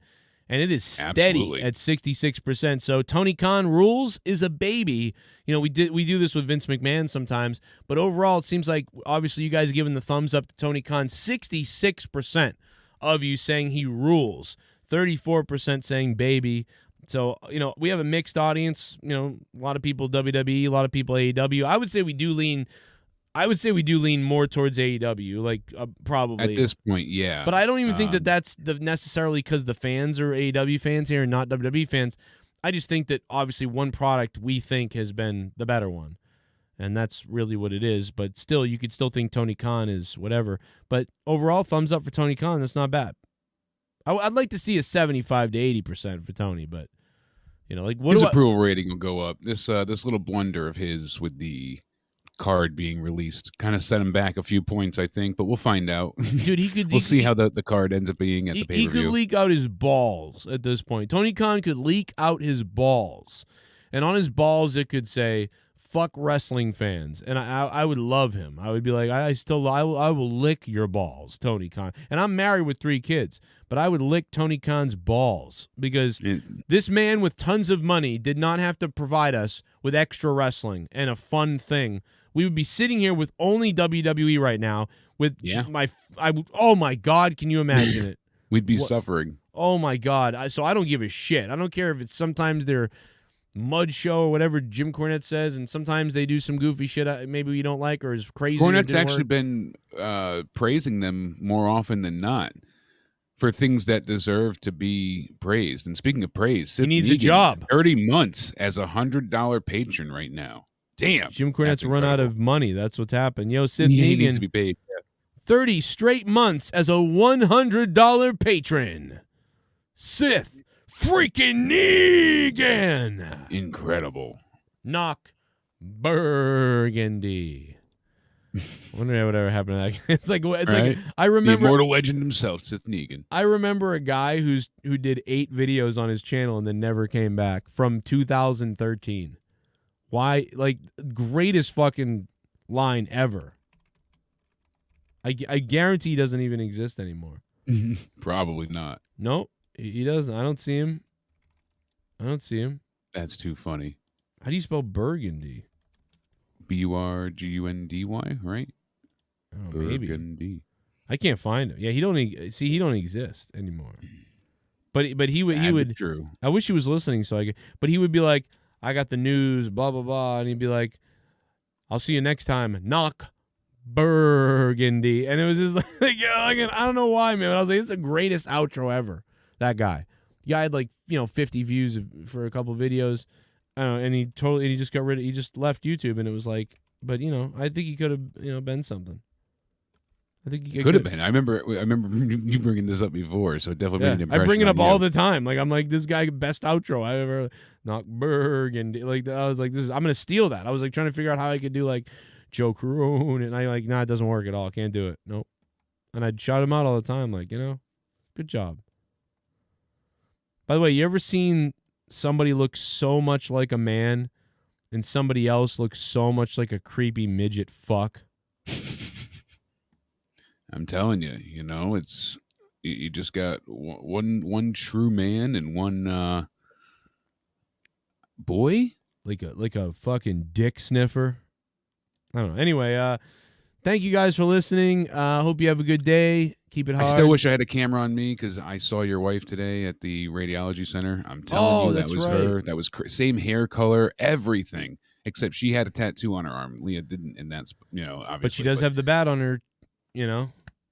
and it is steady at 66%. So Tony Khan rules is a baby. We do this with Vince McMahon sometimes, but overall it seems like obviously you guys are giving the thumbs up to Tony Khan. 66% of you saying he rules. 34% saying baby. So, we have a mixed audience. A lot of people WWE, a lot of people AEW. I would say we do lean more towards AEW, probably. At this point, yeah. But I don't even think that's necessarily because the fans are AEW fans here and not WWE fans. I just think that obviously one product we think has been the better one, and that's really what it is. But still, you could still think Tony Khan is whatever. But overall, thumbs up for Tony Khan. That's not bad. I'd like to see a 75 to 80% for Tony, but his approval rating will go up. This little blunder of his with the card being released kind of set him back a few points, I think, but we'll find out. Dude, we'll see how the card ends up being at the pay-per-view. He could leak out his balls at this point. Tony Khan could leak out his balls, and on his balls it could say "fuck wrestling fans," and I would love him. I would be like, I will lick your balls, Tony Khan. And I'm married with 3 kids, but I would lick Tony Khan's balls because this man with tons of money did not have to provide us with extra wrestling and a fun thing. We would be sitting here with only WWE right now with oh my God, can you imagine it? We'd be suffering. Oh my God. So I don't give a shit. I don't care if it's sometimes they're mud show or whatever Jim Cornette says, and sometimes they do some goofy shit maybe we don't like or is crazy. Cornette's actually been praising them more often than not for things that deserve to be praised. And speaking of praise, he needs a job. 30 months as $100 patron right now. Damn. Jim Cornette's run out of money. That's what's happened. Yo, Sith he Negan, needs to be paid. 30 straight months as a $100 patron. Sith freaking Negan. Incredible. Knock Burgundy. I wonder what ever happened to that. It's like I remember the immortal legend himself, Sith Negan. I remember a guy who did 8 videos on his channel and then never came back from 2013. Why? Like, greatest fucking line ever. I guarantee he doesn't even exist anymore. Probably not. Nope, he doesn't. I don't see him. That's too funny. How do you spell Burgundy? Burgundy, right? Oh, maybe. Burgundy. I can't find him. Yeah, he don't exist anymore. But he would. True. I wish he was listening so I could. But he would be like, I got the news, blah blah blah, and he'd be like, I'll see you next time. Knock Burgundy, and it was just like I don't know why, man. But I was like, it's the greatest outro ever. That guy. The guy had 50 views for a couple videos. I don't know, and he just got rid of. He just left YouTube, and it was like, but I think he could have been something. I think he could have been. I remember you bringing this up before, so it definitely made an impression. I bring it up all the time. Like I'm like, this guy best outro I ever. Knock Burgundy. Like I was like, I'm gonna steal that. I was like trying to figure out how I could do like Joe Cronin, and I nah, it doesn't work at all. Can't do it. Nope. And I'd shout him out all the time, like good job. By the way, you ever seen somebody looks so much like a man and somebody else looks so much like a creepy midget fuck? I'm telling you, it's you just got one true man and one boy, like a fucking dick sniffer. I don't know. Anyway, thank you guys for listening. Hope you have a good day. Keep it hard. I still wish I had a camera on me because I saw your wife today at the radiology center. I'm telling you, that was her. That was same hair color, everything, except she had a tattoo on her arm. Leah didn't, and that's obviously. But she does have the bat on her,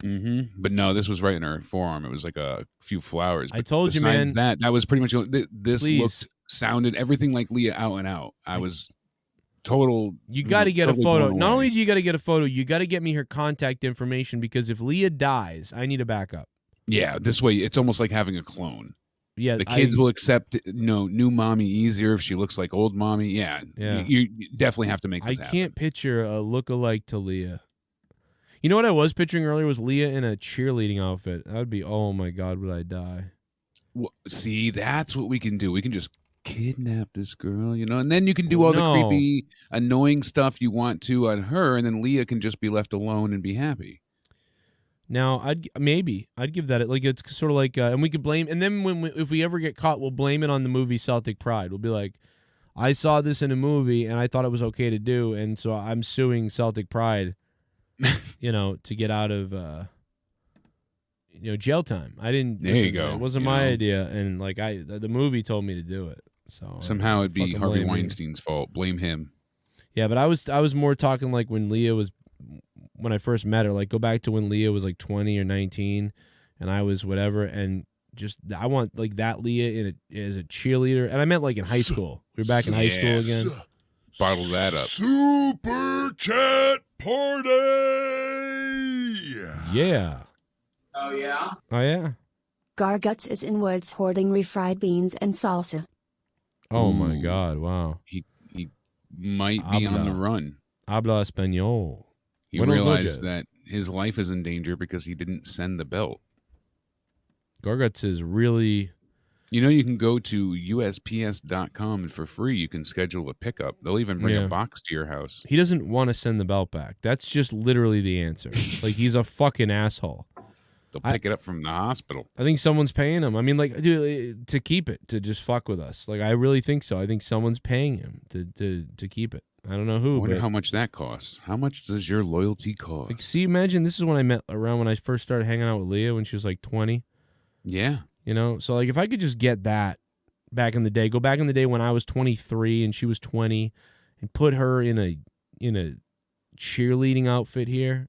Mm-hmm. But no, this was right in her forearm. It was like a few flowers. But I told you, man. That was pretty much. This sounded everything like Leah out and out. I was. You got to get a photo. Not only do you got to get a photo, you got to get me her contact information because if Leah dies, I need a backup. Yeah, this way it's almost like having a clone. Yeah, the kids will accept new mommy easier if she looks like old mommy. Yeah. You definitely have to make this happen. I can't picture a look-alike to Leah. You know what I was picturing earlier was Leah in a cheerleading outfit. That would be, oh my God, would I die? Well, see, that's what we can do. We can just kidnap this girl, and then you can do all the creepy, annoying stuff you want to on her, and then Leah can just be left alone and be happy. Now, I'd give that like it's sort of like, and we could blame, and then if we ever get caught, we'll blame it on the movie Celtic Pride. We'll be like, I saw this in a movie and I thought it was okay to do, and so I'm suing Celtic Pride, to get out of. Jail time. I didn't. There you go. It wasn't my idea, and like the movie told me to do it. So somehow it'd be Harvey Weinstein's fault. Blame him. Yeah, but I was more talking like when I first met her. Like go back to when Leah was like 20 or 19, and I was whatever, and just I want like that Leah as a cheerleader, and I meant like in high school. We were back in high school again. Bottle that up. Super chat party. Yeah. Oh yeah. Oh yeah. Garguts is in woods hoarding refried beans and salsa. Oh my God! Wow. He might be on the run. Habla español. He realized that his life is in danger because he didn't send the belt. Garguts is really. You can go to USPS.com and for free you can schedule a pickup. They'll even bring a box to your house. He doesn't want to send the belt back. That's just literally the answer. Like he's a fucking asshole. They'll pick it up from the hospital. I think someone's paying him. I mean, like, dude, to keep it, to just fuck with us. Like, I really think so. I think someone's paying him to keep it. I don't know who. I wonder how much that costs. How much does your loyalty cost? Like, see, imagine this is when I met around when I first started hanging out with Leah when she was like 20. Yeah. So like if I could just get that back in the day. Go back in the day when I was 23 and she was 20, and put her in a cheerleading outfit here.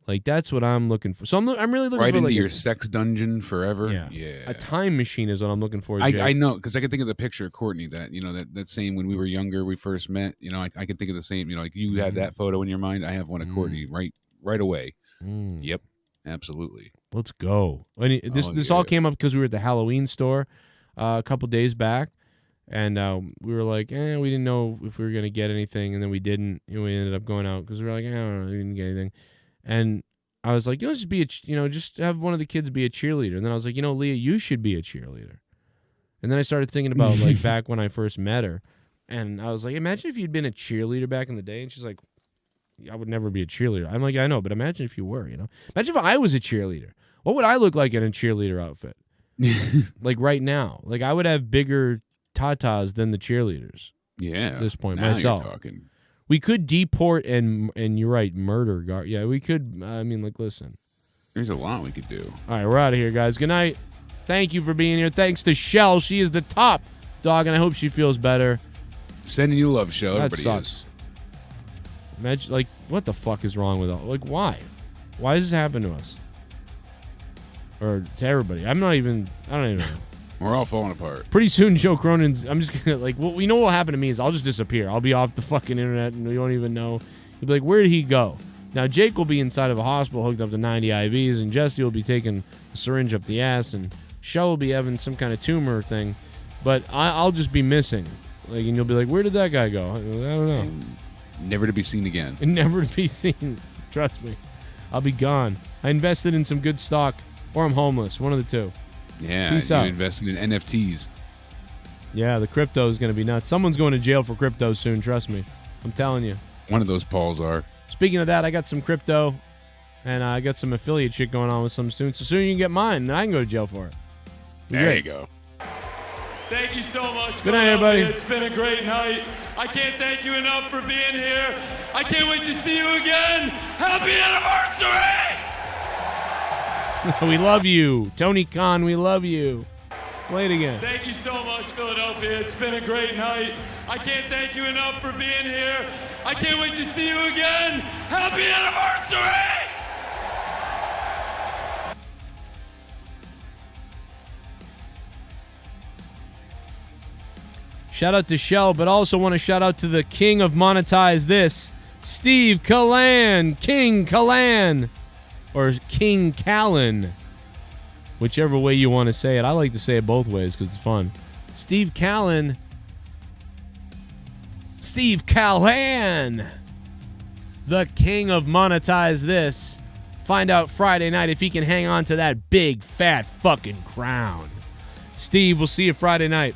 Like, that's what I'm looking for. So I'm really looking right for into like your sex dungeon forever. Yeah. A time machine is what I'm looking for. I know, because I can think of the picture of Courtney that same when we were younger, we first met. I can think of the same. Like you have that photo in your mind. I have one of Courtney right away. Yep, absolutely. Let's go. This all came up because we were at the Halloween store a couple days back, and we were like, we didn't know if we were gonna get anything, and then we didn't. We ended up going out because we were like, I don't know, we didn't get anything. And I was like, just have one of the kids be a cheerleader. And then I was like, Leah, you should be a cheerleader. And then I started thinking about like back when I first met her, and I was like, imagine if you'd been a cheerleader back in the day. And she's like, I would never be a cheerleader. I'm like, I know, but imagine if you were. Imagine if I was a cheerleader. What would I look like in a cheerleader outfit? Like right now, like I would have bigger tatas than the cheerleaders. Yeah, at this point, now myself. You're talking. We could deport and you're right, murder guard. Yeah, we could. Listen. There's a lot we could do. All right, we're out of here, guys. Good night. Thank you for being here. Thanks to Shell. She is the top dog, and I hope she feels better. Sending you love, Shell. That Everybody sucks. is. Imagine, like, what the fuck is wrong with all? Like, why? Why does this happen to us? Or to everybody? I don't even know. We're all falling apart. Pretty soon, Joe Cronin's. I'm just gonna what will happen to me is I'll just disappear. I'll be off the fucking internet, and we won't even know. You'll be like, where did he go? Now Jake will be inside of a hospital, hooked up to 90 IVs, and Jesse will be taking a syringe up the ass, and Shell will be having some kind of tumor thing. But I'll just be missing. Like, and you'll be like, where did that guy go? I don't know. Never to be seen again. Never to be seen. Trust me, I'll be gone. I invested in some good stock, or I'm homeless. One of the two. Yeah, Peace you out. invested in NFTs. Yeah, the crypto is going to be nuts. Someone's going to jail for crypto soon, trust me. I'm telling you. One of those Pauls are. Speaking of that, I got some crypto, and I got some affiliate shit going on with some students. So soon you can get mine, and I can go to jail for it. There you go. Thank you so much. Good night, everybody. It's been a great night. I can't thank you enough for being here. I can't wait to see you again. Happy anniversary! We love you. Tony Khan, we love you. Play it again. Thank you so much, Philadelphia. It's been a great night. I can't thank you enough for being here. I can't wait to see you again. Happy anniversary! Shout out to Shell, but also want to shout out to the king of monetize this, Steve Callan, King Callan, or King Callan, whichever way you want to say it. I like to say it both ways because it's fun. Steve Callan, Steve Callan, the king of monetize this. Find out Friday night if he can hang on to that big fat fucking crown. Steve, we'll see you Friday night.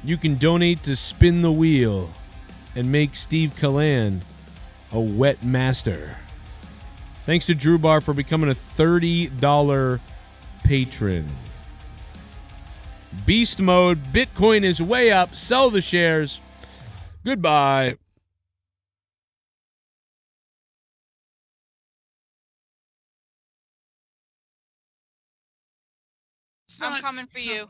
You can donate to Spin the Wheel and make Steve Callan a wet master. Thanks to Drew Bar for becoming a $30 patron. Beast mode. Bitcoin is way up. Sell the shares. Goodbye. I'm coming for you.